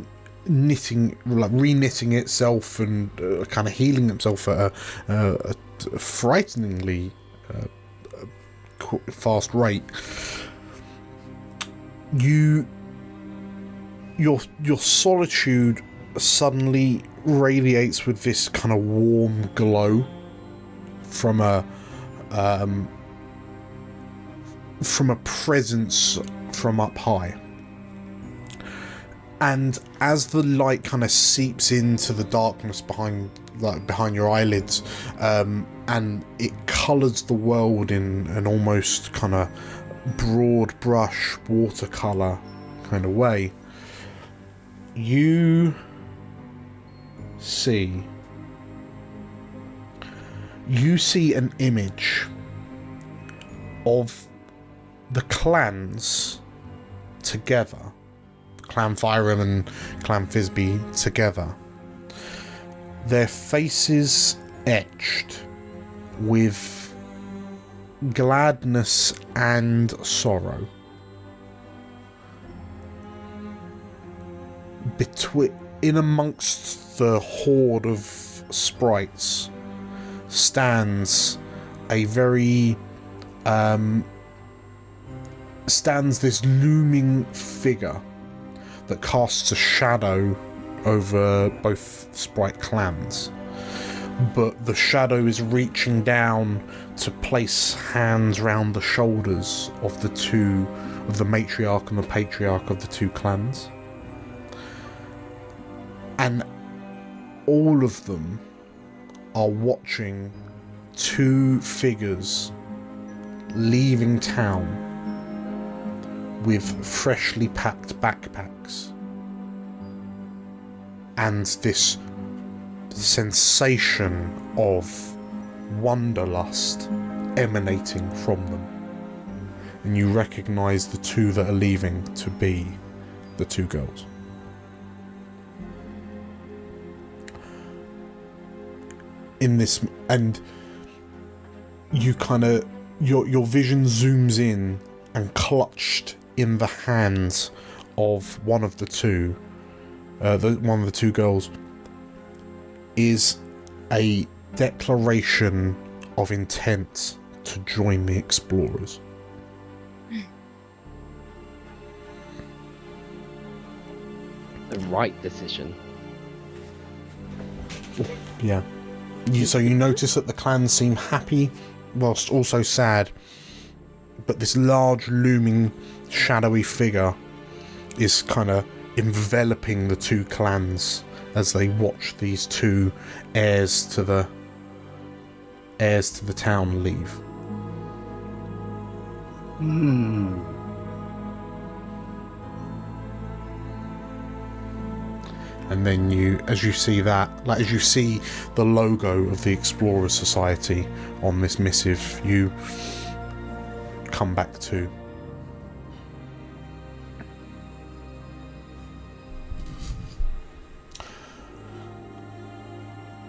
re-knitting itself and kind of healing itself at a frighteningly fast rate, your solitude suddenly radiates with this kind of warm glow from a presence from up high. And as the light kind of seeps into the darkness behind your eyelids, and it colours the world in an almost kind of broad brush watercolour kind of way, you see an image of the clans together, Clan Fyram and Clan Thisbe together, their faces etched with gladness and sorrow. In amongst the horde of sprites stands a very stands this looming figure that casts a shadow over both sprite clans. But the shadow is reaching down to place hands round the shoulders of the matriarch and the patriarch of the two clans. And all of them are watching two figures leaving town with freshly packed backpacks and this sensation of wanderlust emanating from them. And you recognise the two that are leaving to be the two girls. In this, and you kind of, your vision zooms in, and clutched in the hands of one of the two, one of the two girls, is a declaration of intent to join the explorers. The right decision. Yeah. So you notice that the clans seem happy, whilst also sad, but this large, looming, shadowy figure is kind of enveloping the two clans as they watch these two heirs to the town leave. And then as you see the logo of the Explorer Society on this missive, you come back to.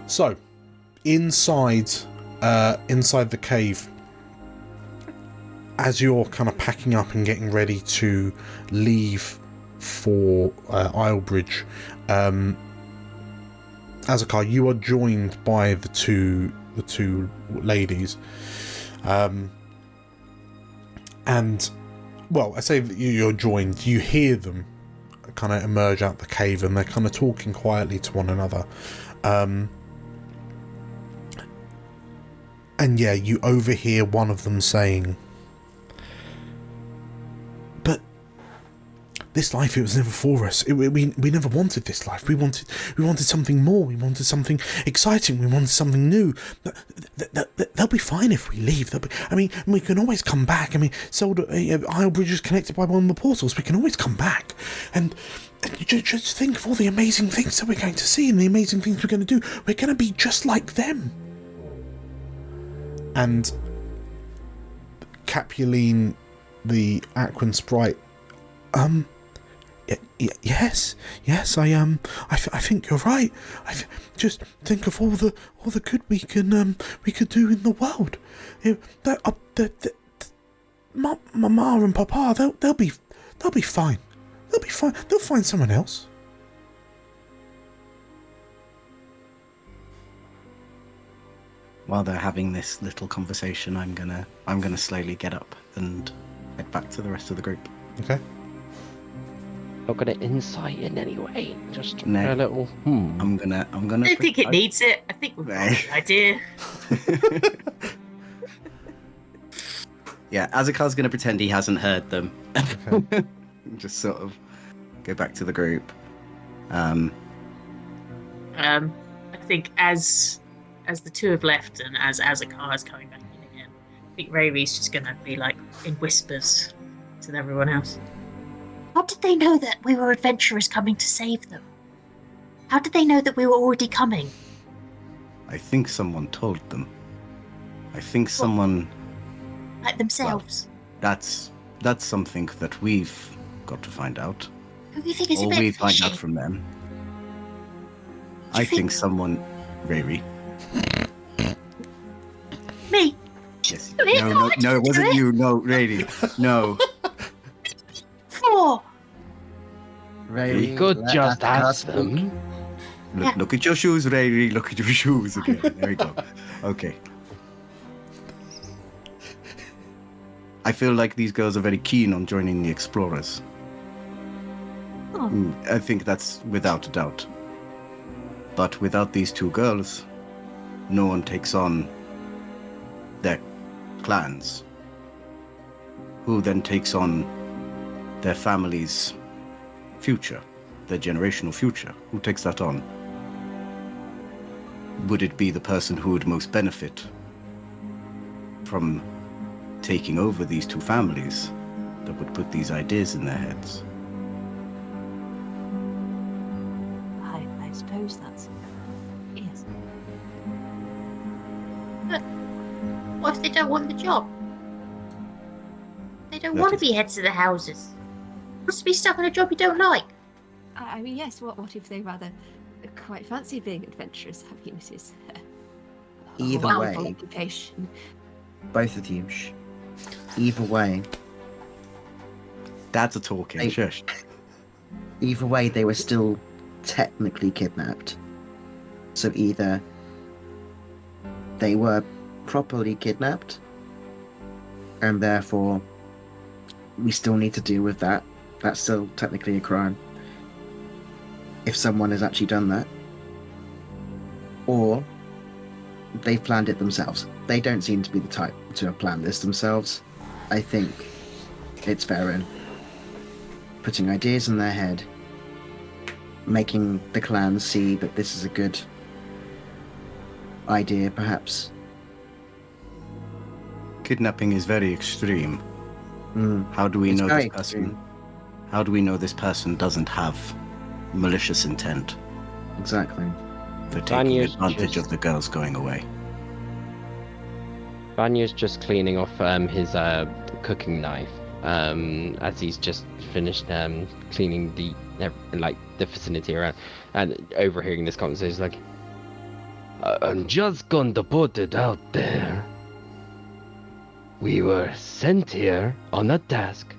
So, inside the cave, as you're kind of packing up and getting ready to leave for Islebridge, Azakar, you are joined by the two ladies, and well, I say that you're joined. You hear them kind of emerge out the cave, and they're kind of talking quietly to one another. And yeah, you overhear one of them saying, "But this life, it was never for us. We never wanted this life. We wanted something more. We wanted something exciting. We wanted something new. They'll be fine if we leave. We can always come back. Islebridge is connected by one of the portals. We can always come back. And just think of all the amazing things that we're going to see and the amazing things we're going to do. We're going to be just like them." And Capuline, the Aquan sprite, yes, I think you're right. Just think of all the good we could do in the world. Mama and Papa, they'll be fine. They'll be fine. They'll find someone else. While they're having this little conversation, I'm gonna slowly get up and head back to the rest of the group. Okay. Not gonna insight in any way. Just No. a little. I'm gonna. I don't think it needs it. I think we've got an idea. Yeah, Azakar's gonna pretend he hasn't heard them. Okay. Just sort of go back to the group. I think as the two have left and as Azakar is coming back in again, I think Rayleigh's just going to be like in whispers to everyone else. How did they know that we were adventurers coming to save them? How did they know that we were already coming? I think someone told them. I think someone... Like themselves? Well, that's something that we've got to find out. Who do you think is or a bit we find fishy? out from them. I think someone... Riri. Me? Yes. Me? No, it wasn't you. No, Riri. No. Four. We could just ask them. Look at your shoes, Riri. Look at your shoes again. There we go. Okay. I feel like these girls are very keen on joining the explorers. Oh. I think that's without a doubt. But without these two girls, no one takes on their clans, who then takes on their family's future, their generational future. Who takes that on? Would it be the person who would most benefit from taking over these two families that would put these ideas in their heads? I suppose that's... Yes. But what if they don't want the job? They don't That want to is- be heads of the houses. Wants to be stuck in a job you don't like. I mean, yes, what if they rather quite fancy being adventurous? I mean, it is a Either wonderful way. occupation. Both of you. Either way, Dads are talking. Hey. Shush. either way, they were still technically kidnapped. So either they were properly kidnapped, and therefore we still need to deal with that. That's still technically a crime. If someone has actually done that. Or they've planned it themselves. They don't seem to be the type to have planned this themselves. I think it's Varen putting ideas in their head, making the clan see that this is a good idea, perhaps. Kidnapping is very extreme. Mm. How do we It's know very this person? extreme. How do we know this person doesn't have malicious intent Exactly. for taking Vanya's advantage just- of the girls going away? Vanya's just cleaning off his cooking knife as he's just finished cleaning the vicinity around, and overhearing this conversation, like, I'm just going to put it out there. We were sent here on a task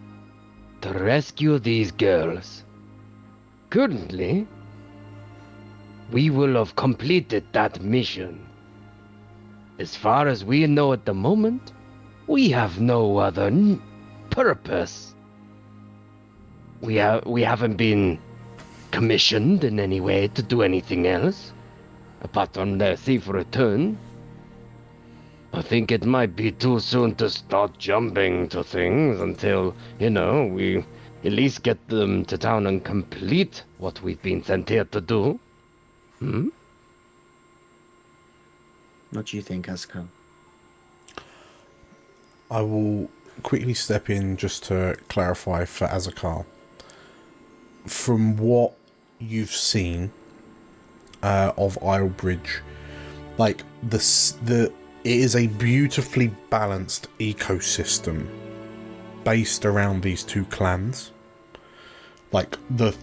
to rescue these girls. Currently, we will have completed that mission. As far as we know at the moment, we have no other purpose. We haven't been commissioned in any way to do anything else, apart from the thief return. I think it might be too soon to start jumping to things until, we at least get them to town and complete what we've been sent here to do. Hmm? What do you think, Asuka? I will quickly step in just to clarify for Azakar. From what you've seen of Islebridge, like it is a beautifully balanced ecosystem based around these two clans. Like the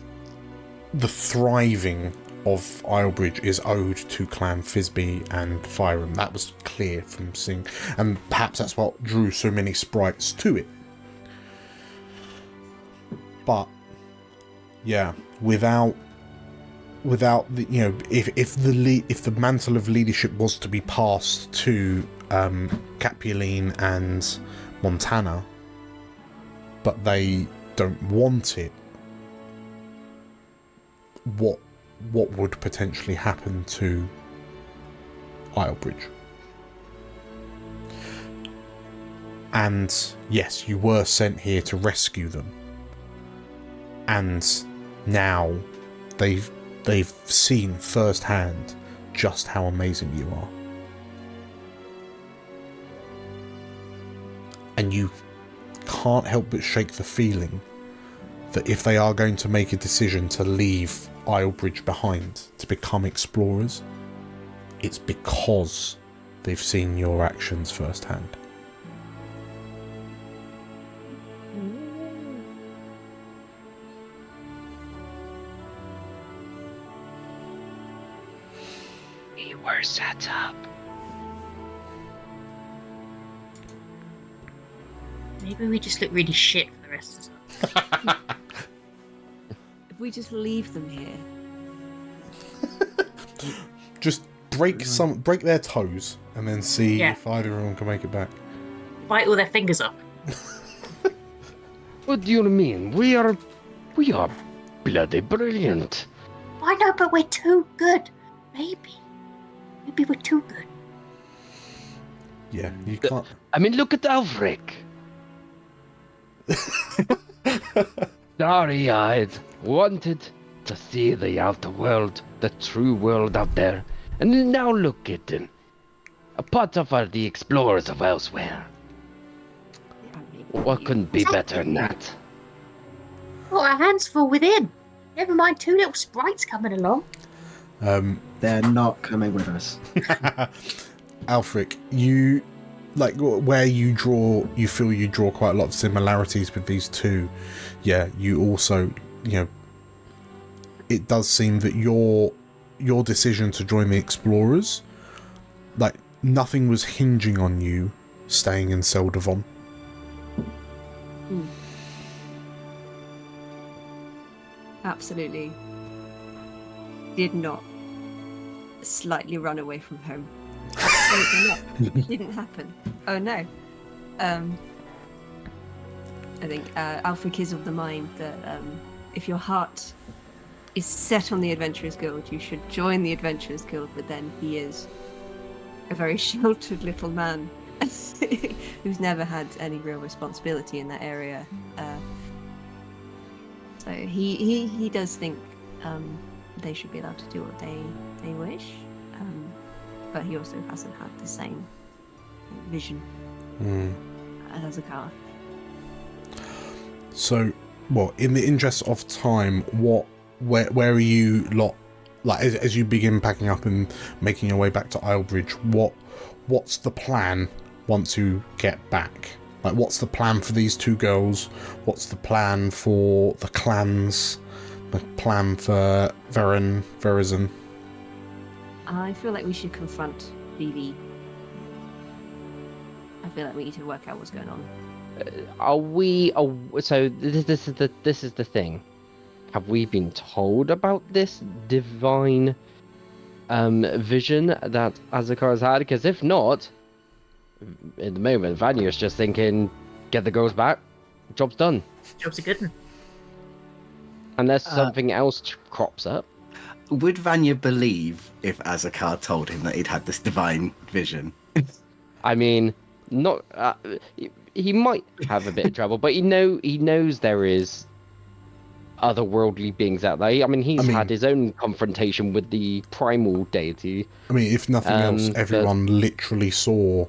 thriving of Islebridge is owed to Clan Thisbe and Fyram. That was clear from seeing, and perhaps that's what drew so many sprites to it. But yeah, without the, if the mantle of leadership was to be passed to Capuline and Montana, but they don't want it, what would potentially happen to Islebridge? And yes, you were sent here to rescue them, and now they've seen firsthand just how amazing you are, and you can't help but shake the feeling that if they are going to make a decision to leave Islebridge behind to become explorers, it's because they've seen your actions firsthand. We were set up. Maybe we just look really shit for the rest of the time. If we just leave them here. Just break their toes and then see Yeah. if either of them can make it back. Bite all their fingers off. What do you mean? We are bloody brilliant. I know, but we're too good. Maybe we're too good. Yeah, you can't. I mean, look at Alfric. Starry-eyed, wanted to see the outer world, the true world out there. And now look at him. A part of the explorers of elsewhere. What couldn't be better than that? Got our hands full with him. Never mind 2 little sprites coming along. They're not coming with us. Alfric, you like where you feel you draw quite a lot of similarities with these two. Yeah, you also, it does seem that your decision to join the explorers, like nothing was hinging on you staying in Seldavon. Absolutely did not slightly run away from home. Absolutely not. It didn't happen. Oh no. I think Alfric is of the mind that if your heart is set on the Adventurers Guild, you should join the Adventurers Guild, but then he is a very sheltered little man who's never had any real responsibility in that area. So he does think they should be allowed to do what they wish, but he also hasn't had the same vision as a car. So, well, in the interest of time, where are you lot? Like as you begin packing up and making your way back to Islebridge, what's the plan once you get back? Like, what's the plan for these two girls? What's the plan for the clans? The plan for Verizon? I feel like we should confront BB. I feel like we need to work out what's going on. So this is the thing. Have we been told about this divine vision that Azakar has had? Because if not, at the moment, Vanya's just thinking, get the girls back, job's done. Job's a good one. Unless something else crops up. Would Vanya believe if Azakar told him that he'd had this divine vision? I mean, not. He might have a bit of trouble, but he knows there is otherworldly beings out there. I mean, he's had his own confrontation with the primal deity. I mean, if nothing else, everyone literally saw.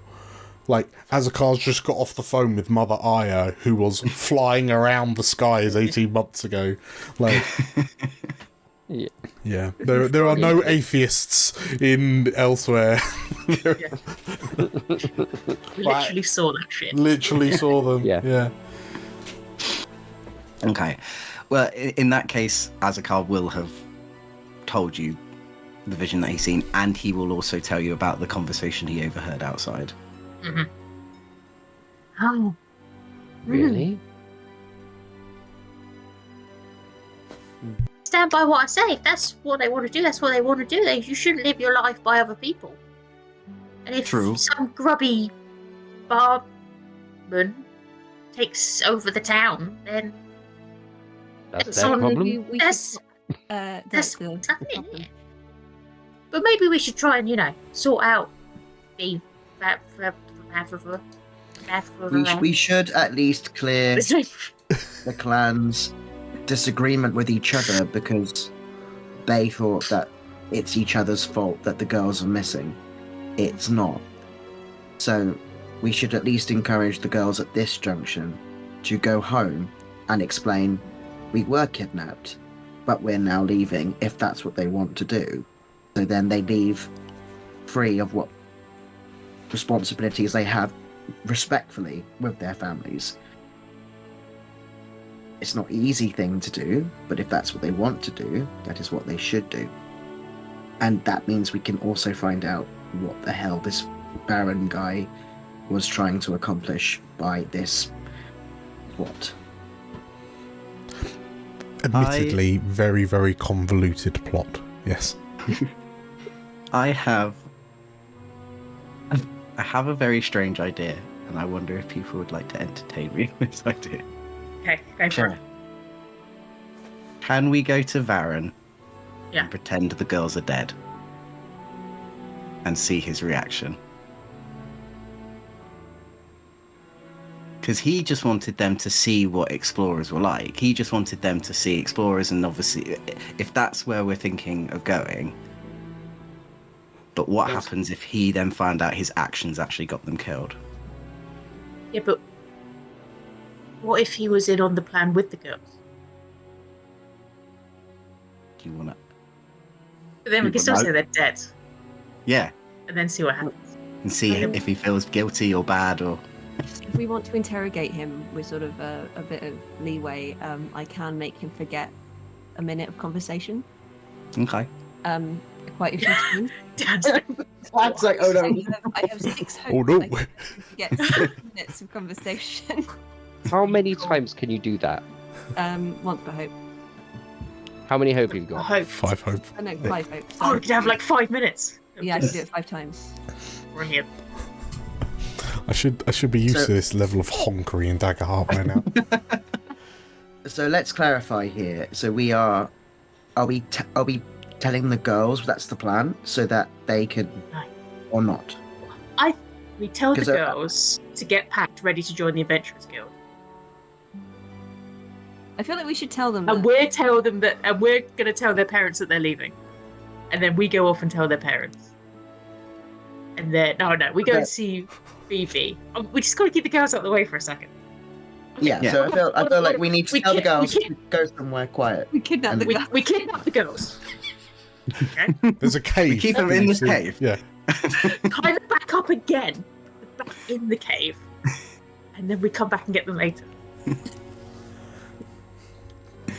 Like, Azakar's just got off the phone with Mother Aya, who was flying around the skies 18 months ago. Like, yeah. There are no atheists in elsewhere. We literally saw that shit. Literally saw them. Yeah. Okay. Well, in that case, Azakar will have told you the vision that he's seen, and he will also tell you about the conversation he overheard outside. Mm-hmm. Oh. Really? Stand by what I say. If that's what they want to do, that's what they want to do. You shouldn't live your life by other people. And if some grubby barman takes over the town, then that's their problem. That's what's happening. But maybe we should try and, sort out the we should at least clear the clan's disagreement with each other, because they thought that it's each other's fault that the girls are missing. It's not. So we should at least encourage the girls at this junction to go home and explain we were kidnapped, but we're now leaving, if that's what they want to do. So then they leave free of what responsibilities they have respectfully with their families. It's not an easy thing to do, but if that's what they want to do, that is what they should do. And that means we can also find out what the hell this Baron guy was trying to accomplish by this, admittedly, very, very convoluted plot. Yes. I have a very strange idea. and I wonder if people would like to entertain me with this idea. Okay, go for it. Can we go to Varen Yeah. and pretend the girls are dead? And see his reaction? Because he just wanted them to see what explorers were like. He just wanted them to see explorers, and obviously, if that's where we're thinking of going. But what happens if he then found out his actions actually got them killed? Yeah, but what if he was in on the plan with the girls? Do you want to? But then we can still say they're dead. Yeah. And then see what happens. And see if he feels guilty or bad or... If we want to interrogate him with sort of a bit of leeway, I can make him forget a minute of conversation. Okay. Quite a few times. Dad's like, oh no. I have 6 hopes. Oh no. I can forget 6 minutes of conversation. How many times can you do that? Once per hope. How many hope you've got? 5 hope. I know, 5 hopes. Oh, we could have like 5 minutes. Yeah, I can do it 5 times. Brilliant. I should be used to this level of honkery in Daggerheart by now. So let's clarify here. So are we telling the girls that's the plan so that they can, or not? We tell the 'Cause, girls to get packed, ready to join the Adventurers Guild. I feel like we should tell them. And we're going to tell their parents that they're leaving, and then we go off and tell their parents. And then we go and see Vivi. We just got to keep the girls out of the way for a second. Yeah. So I feel like we need to tell the girls to go somewhere quiet. We kidnap the girls. We kidnap the girls. Okay. There's a cave. We keep them in this cave. Yeah. Kind of back up again, back in the cave, and then we come back and get them later.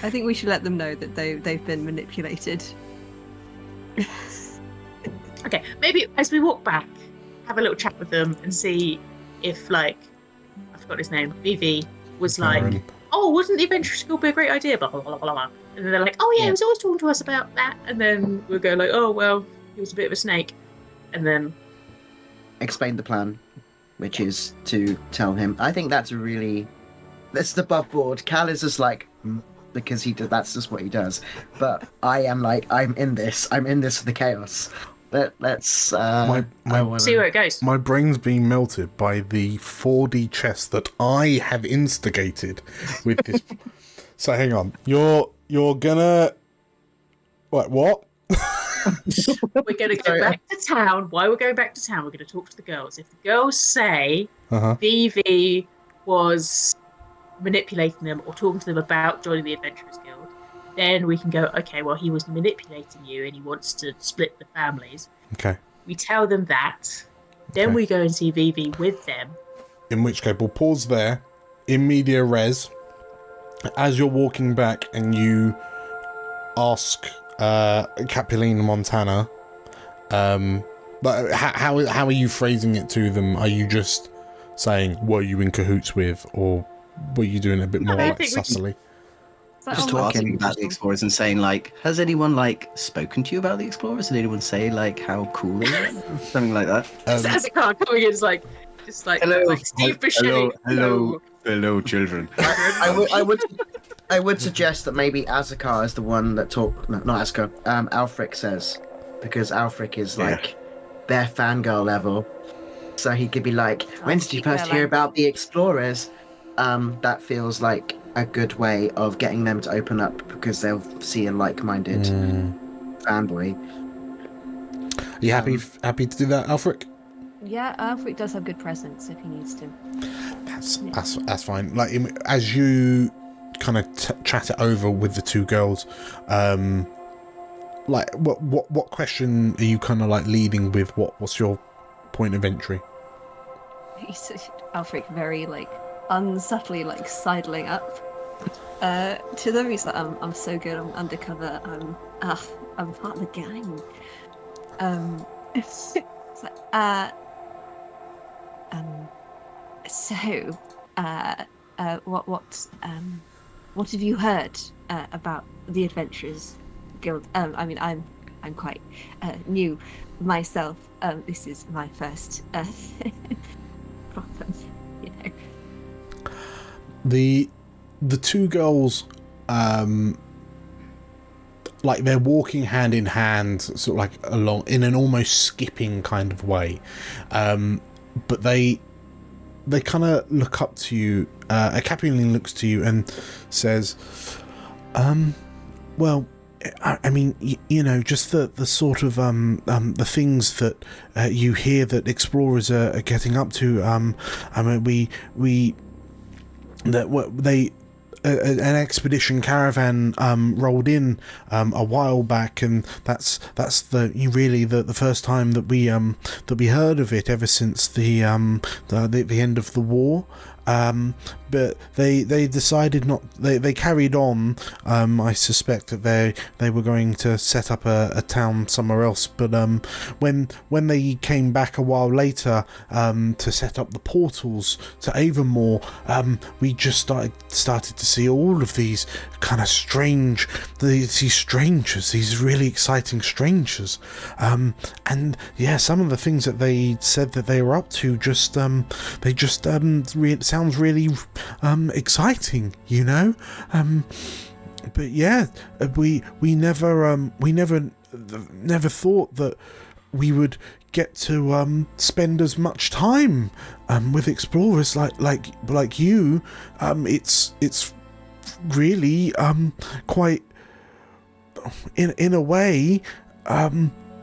I think we should let them know that they've been manipulated. Okay, maybe as we walk back, have a little chat with them and see if, like, I forgot his name, Vivi, was Karen. like, oh, wouldn't the Adventure School be a great idea? Blah, blah, blah, blah, blah. And then they're like, oh yeah, he was always talking to us about that. And then we'll go like, oh, well, he was a bit of a snake. And then... Explain the plan, which is to tell him. I think that's above board. Cal is just like, because that's just what he does. But I am like, I'm in this for the chaos. Let's see where it goes. My brain's being melted by the 4D chess that I have instigated with this. So hang on, you're gonna what? We're going to go back to town. Why we're going back to town? We're going to talk to the girls. If the girls say Vivi was manipulating them or talking to them about joining the Adventurers Guild, then we can go, okay, well, he was manipulating you and he wants to split the families. Okay. We tell them that. Then we go and see Vivi with them. In which case, we'll pause there. In media res, as you're walking back and you ask Capulina Montana, but how are you phrasing it to them? Are you just saying, were you in cahoots with, or were you doing a bit more like subtly? Just talking about the explorers and saying, like, has anyone, like, spoken to you about the explorers? Did anyone say, like, how cool they are? Something like that. As a car coming in, just like hello, like Steve Buscemi. Hello, children. I would suggest that maybe Azakar is the one that not Azakar. Alfric says, because Alfric is like their fangirl level, so he could be like, when did you first hear about the explorers? That feels like a good way of getting them to open up, because they'll see a like-minded fanboy. Are you happy to do that, Alfric? Yeah, Alfric does have good presence if he needs to. That's fine. Like, as you kind of chat it over with the two girls, like what question are you kind of like leading with? What's your point of entry? Alfric very like unsubtly like sidling up to them. He's like, I'm so good. I'm undercover. I'm part of the gang. It's like, so, what have you heard about the Adventurers Guild? I mean, I'm quite new myself. This is my first proper the two girls, like they're walking hand in hand, sort of like along in an almost skipping kind of way, but they kind of look up to you. Capuline looks to you and says, well, I mean, you know, just the sort of the things that you hear that explorers are getting up to. I mean, an expedition caravan rolled in a while back, and that's really the first time that we heard of it ever since the end of the war. But they decided not. They carried on. I suspect that they were going to set up a town somewhere else. But when they came back a while later to set up the portals to Avonmore, we just started to see all of these kind of strange, these strangers, these really exciting strangers. And yeah, some of the things that they said that they were up to just sounds really exciting, you know. But yeah, we never thought that we would get to spend as much time with explorers like you. It's really quite, in a way,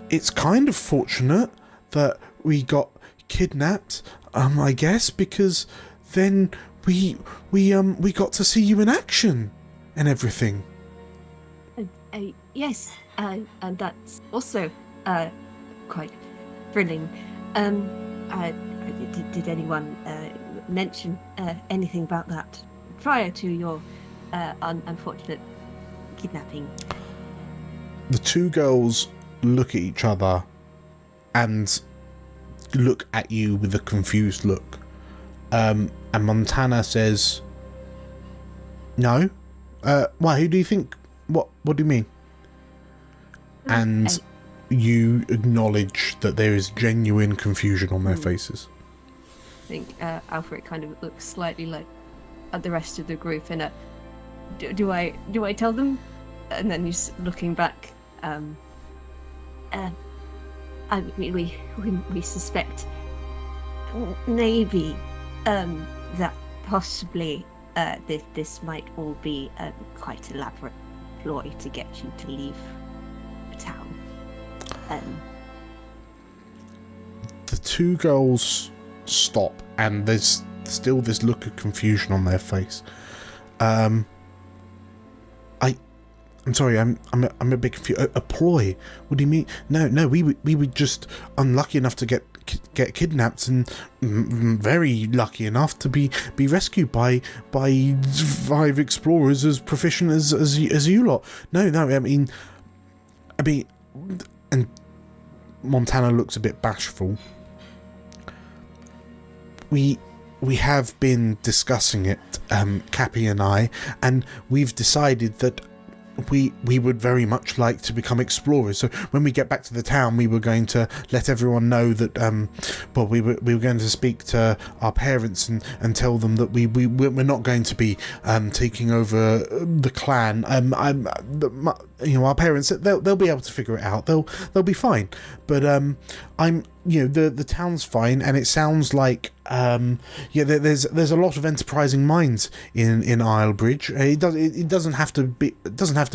it's kind of fortunate that we got kidnapped, I guess, because then we got to see you in action and everything. Yes, and that's also quite thrilling. Did anyone mention anything about that prior to your unfortunate kidnapping? The two girls look at each other and look at you with a confused look. And Montana says, "No. Why? Who do you think? What do you mean?" And you acknowledge that there is genuine confusion on their faces. I think Alfred kind of looks slightly like at the rest of the group, and do I tell them? And then he's looking back. I mean, we suspect maybe that possibly this might all be a quite elaborate ploy to get you to leave the town. The two girls stop, and there's still this look of confusion on their face. I'm sorry, I'm a bit confused. A ploy? What do you mean? No, we were just unlucky enough to get kidnapped, and very lucky enough to be rescued by 5 explorers as proficient as you lot. No, I mean, and Montana looks a bit bashful. We have been discussing it, Cappy and I, and we've decided that we would very much like to become explorers. So when we get back to the town, we were going to let everyone know that we were going to speak to our parents and tell them that we're not going to be taking over the clan. Our parents, they'll be able to figure it out. They'll be fine. But the town's fine, and it sounds like there's a lot of enterprising minds in Islebridge. It doesn't have to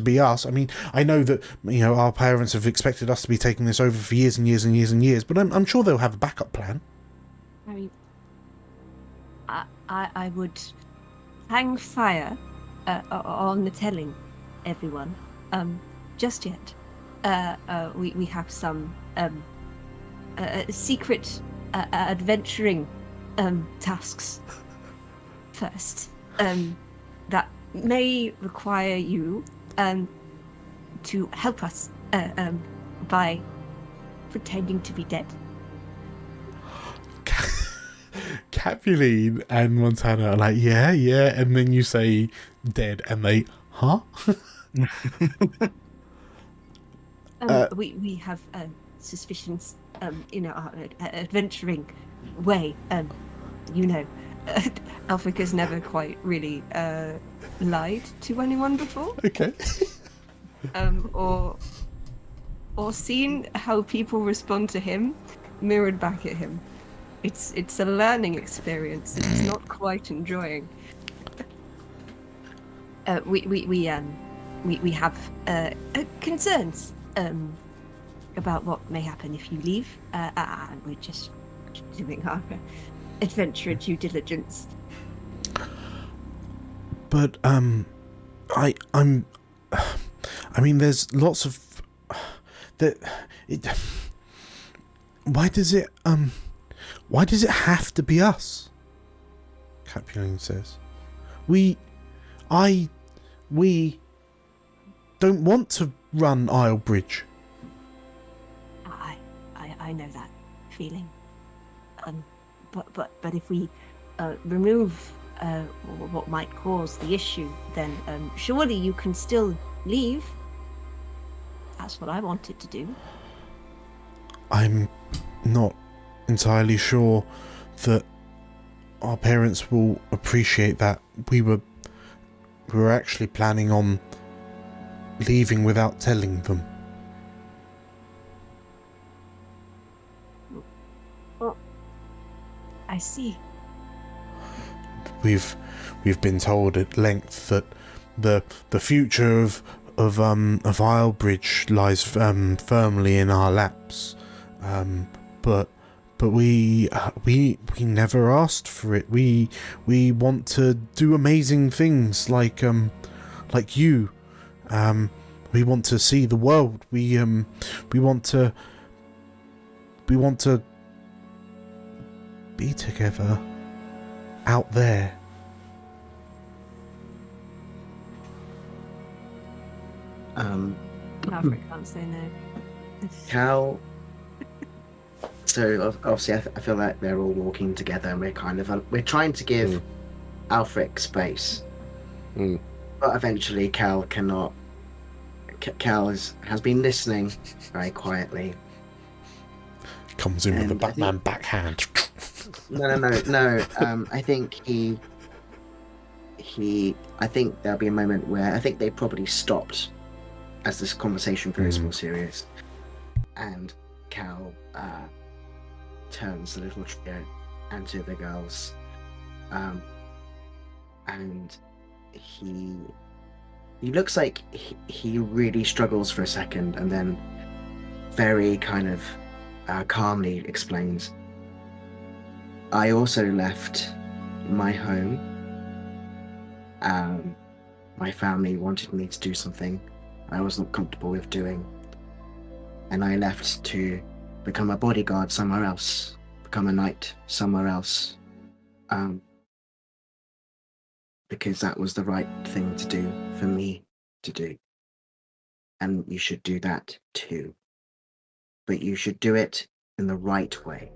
be us. I mean, I know that our parents have expected us to be taking this over for years and years and years and years, but I'm sure they'll have a backup plan. I mean, I would hang fire on the telling everyone just yet. We have some secret adventuring tasks first that may require you to help us by pretending to be dead. Capuline and Montana are like, yeah, and then you say dead, and they, huh? We have suspicions in our adventuring way, Elphick has never quite really lied to anyone before. Okay. Or seen how people respond to him mirrored back at him. It's a learning experience that he's not quite enjoying. We have concerns about what may happen if you leave, and we're just doing our adventure due diligence. But I mean, there's lots of why does it have to be us? Capuline says. We don't want to run Islebridge. I know that feeling. But if we remove what might cause the issue, then surely you can still leave. That's what I wanted to do. I'm not entirely sure that our parents will appreciate that. We were actually planning on leaving without telling them. Well, I see. We've been told at length that the future of Islebridge lies firmly in our laps, but we never asked for it. We want to do amazing things like you. We want to see the world. We want to be together out there. Maverick can't say no. Cal. So obviously, I feel like they're all walking together, and we're trying to give Alfric space, but eventually Cal cannot. Cal has been listening very quietly. Comes in with a Batman backhand. No. I think I think there'll be a moment where I think they probably stopped as this conversation grows more serious, and Cal turns the little trio and to the girls, and he looks like he really struggles for a second, and then very kind of calmly explains, I also left my home. My family wanted me to do something I wasn't comfortable with doing, and I left to become a bodyguard somewhere else, become a knight somewhere else, because that was the right thing to do for me to do. And you should do that too. But you should do it in the right way.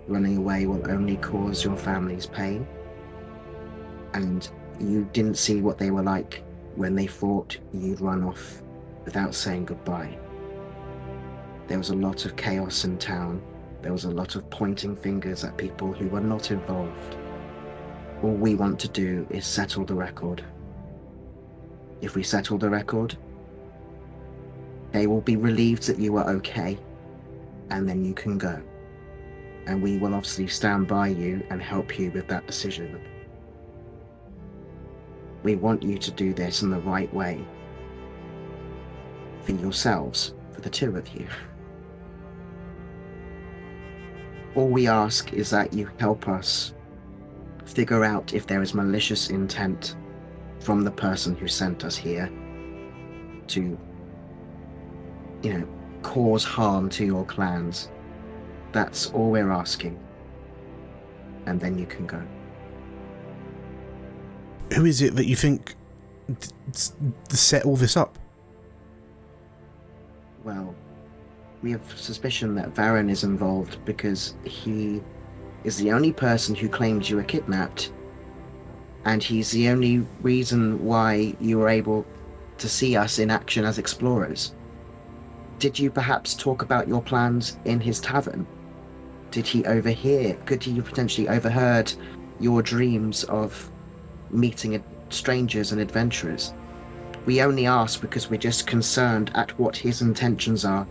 Running away will only cause your families pain. And you didn't see what they were like when they thought you'd run off without saying goodbye. There was a lot of chaos in town. There was a lot of pointing fingers at people who were not involved. All we want to do is settle the record. If we settle the record, they will be relieved that you were okay, and then you can go. And we will obviously stand by you and help you with that decision. We want you to do this in the right way. For yourselves, for the two of you. All we ask is that you help us figure out if there is malicious intent from the person who sent us here to, cause harm to your clans. That's all we're asking. And then you can go. Who is it that you think set all this up? Well, we have suspicion that Varen is involved because he is the only person who claims you were kidnapped, and he's the only reason why you were able to see us in action as explorers. Did you perhaps talk about your plans in his tavern? Did he overhear? Could he have potentially overheard your dreams of meeting strangers and adventurers. We only ask because we're just concerned at what his intentions are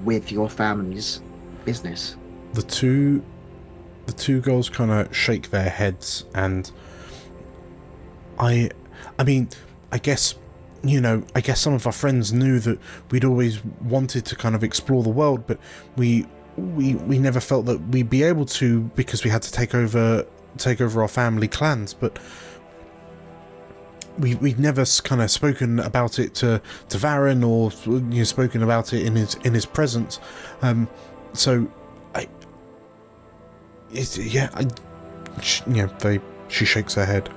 with your family's business. The two girls kind of shake their heads, and I mean, I guess some of our friends knew that we'd always wanted to kind of explore the world, but we never felt that we'd be able to because we had to take over our family clans. But we'd never kind of spoken about it to Varen, or spoken about it in his presence. She shakes her head.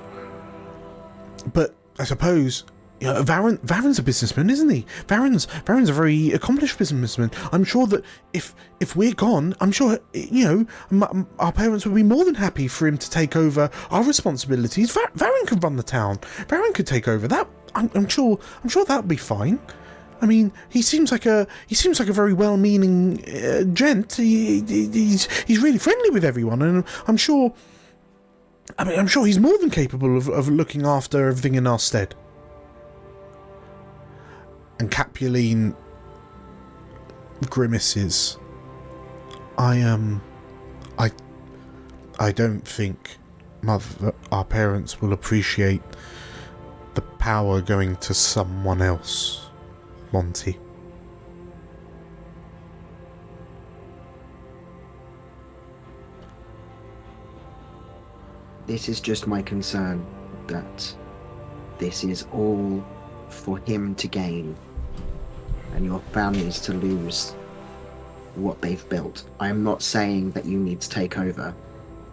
But I suppose Varen's a businessman, isn't he? Varen's a very accomplished businessman. I'm sure that if we're gone, I'm sure our parents would be more than happy for him to take over our responsibilities. Varen could run the town. Varen could take over that. I'm sure that'll be fine. I mean, he seems like a very well-meaning gent. He's really friendly with everyone, and I'm sure he's more than capable of looking after everything in our stead. And Capuline grimaces. I don't think our parents will appreciate the power going to someone else, Monty. This is just my concern, that this is all for him to gain and your families to lose what they've built. I'm not saying that you need to take over.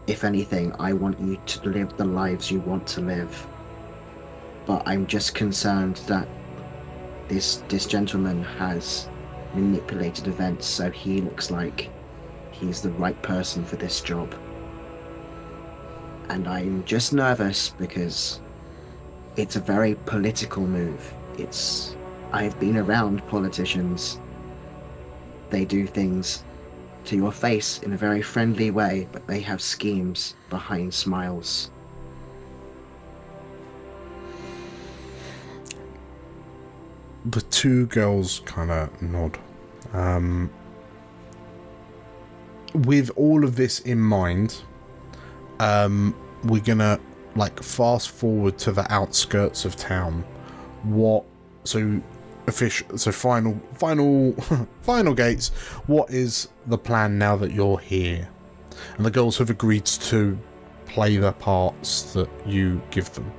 If anything, I want you to live the lives you want to live. But I'm just concerned that this gentleman has manipulated events so he looks like he's the right person for this job. And I'm just nervous because it's a very political move. I've been around politicians. They do things to your face in a very friendly way, but they have schemes behind smiles. The two girls kind of nod. With all of this in mind, we're gonna fast forward to the outskirts of town. Final gates. What is the plan now that you're here? And the girls have agreed to play the parts that you give them.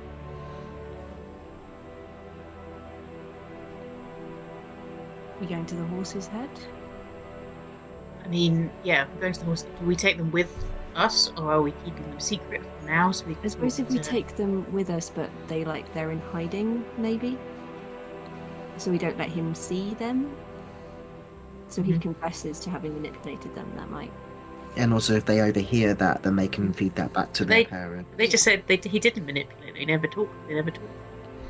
We going to the horse's head? I mean, yeah, we're going to the horse. Do we take them with us, or are we keeping them secret for now? So I suppose if we take them with us, but they're in hiding, maybe, so we don't let him see them. So he confesses to having manipulated them. That might. And also, if they overhear that, then they can feed that back to their parents. They just said he didn't manipulate. They never talked.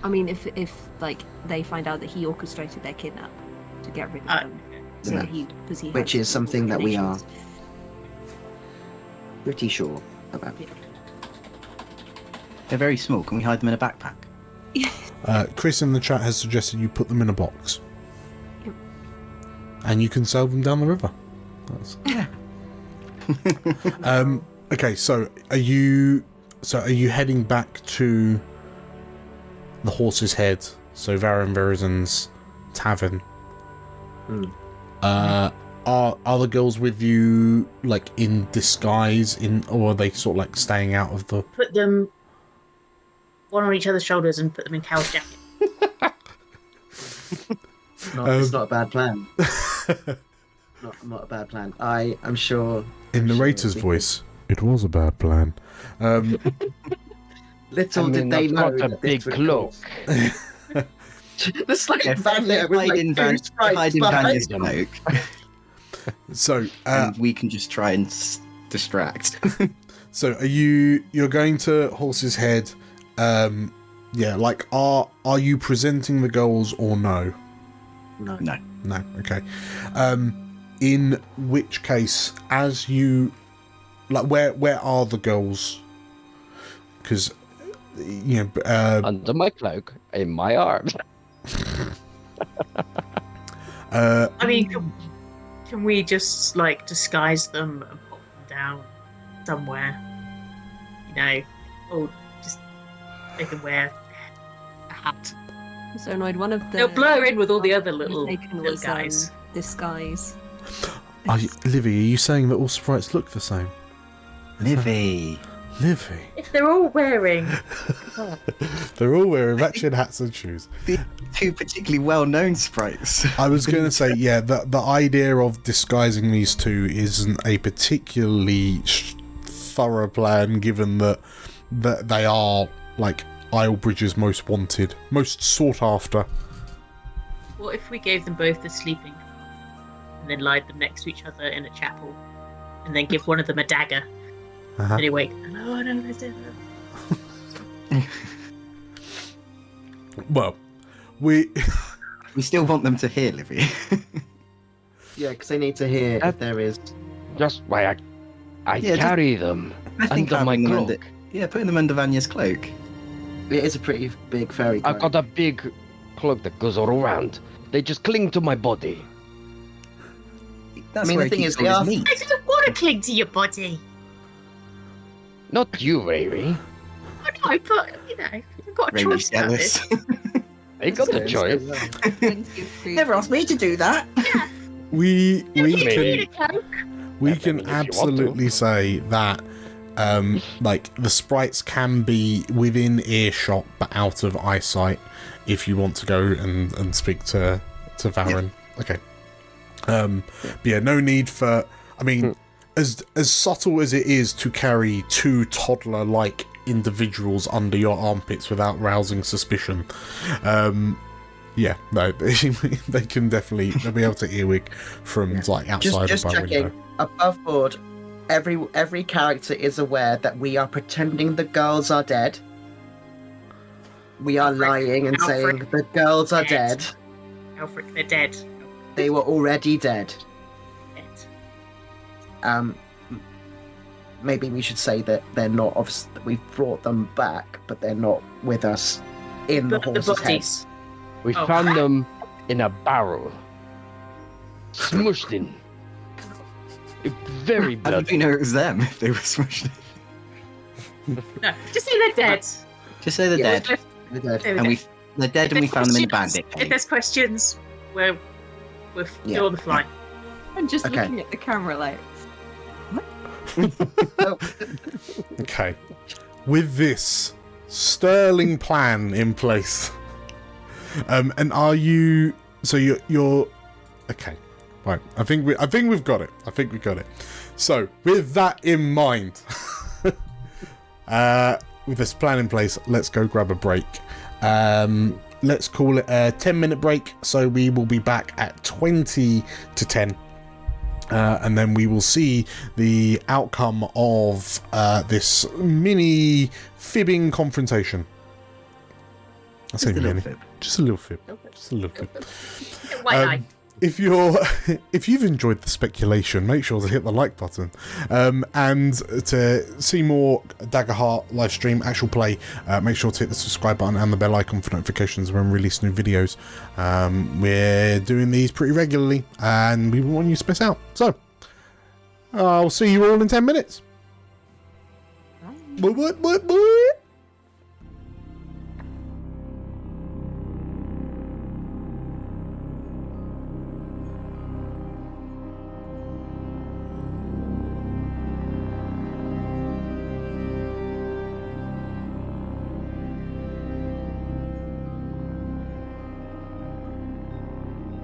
I mean, if they find out that he orchestrated their kidnap to get rid of them, so that he which is something that we are pretty sure about. They're very small. Can we hide them in a backpack? Chris in the chat has suggested you put them in a box. Yep. And you can sell them down the river. Okay, so are you heading back to the Horse's Head, so Varen Verizen's tavern? Are the girls with you in disguise, or are they sort of staying out of the... Put them one on each other's shoulders and put them in Cal's jacket. It's not a bad plan. not a bad plan. I am sure... In narrator's voice, it was a bad plan. Little did they know not a big cloak. It's like hide in Vanya's cloak. So and we can just try and distract. So you're going to Horse's Head? Are you presenting the girls or no? No. Okay. In which case, as you where are the girls because under my cloak, in my arms. I mean, can we just like disguise them and pop them down somewhere? Or just they can wear a hat. Zonoid, one of the... They'll blur in with all the other little was, guys. Disguise. Livy, are you saying that all sprites look the same? Livy. If they're all wearing... They're all wearing matching hats and shoes. The two particularly well-known sprites. I was going to say, yeah, the idea of disguising these two isn't a particularly thorough plan, given that they are, like, Islebridge's most wanted, most sought after. What if we gave them both a sleeping car and then lied them next to each other in a chapel and then give one of them a dagger? And he wake, hello, no, there's dinner. Well, we still want them to hear, Livy. Yeah, because they need to hear if there is... Just why I carry them under my cloak. Putting them under Vanya's cloak. It is a pretty big fairy cloak. I've got a big cloak that goes all around. They just cling to my body. That's the thing is, they are... I don't want to cling to your body. Not you, Riri. I know, but, I've got a choice about this. I got the choice. Never asked me to do that. Yeah. We can absolutely say that like the sprites can be within earshot but out of eyesight if you want to go and speak to Varen. Okay. But yeah, no need for... I mean, as subtle as it is to carry two toddler-like individuals under your armpits without rousing suspicion, yeah, no, they can definitely... They'll be able to earwig from like outside just of my checking, window. Above board, every character is aware that we are pretending the girls are dead. We are lying and saying the girls are dead. Alfred, they're dead. They were already dead. Maybe we should say that they're not. Obviously, we've brought them back, but they're not with us in the horse's head. We found them in a barrel, smushed in. Very bloody. How did we know it was them if they were smushed in? No, just say they're dead. Just say they're dead. They're dead. They're dead, and we found them in a bandit If cave. there's questions, we're still on the fly. I'm just looking at the camera like... Okay. With this sterling plan in place, and are you? So you're okay. Right. I think we've got it. I think we got it. So with that in mind, with this plan in place, let's go grab a break. Let's call it a 10-minute break. So we will be back at 20 to 10. And then we will see the outcome of this mini fibbing confrontation. I say mini, just a little fib, just a little fib. Why not? If you've enjoyed the speculation, make sure to hit the like button. And to see more Daggerheart live stream actual play, make sure to hit the subscribe button and the bell icon for notifications when we release new videos. We're doing these pretty regularly, and we won't want you to miss out. So I'll see you all in 10 minutes. What?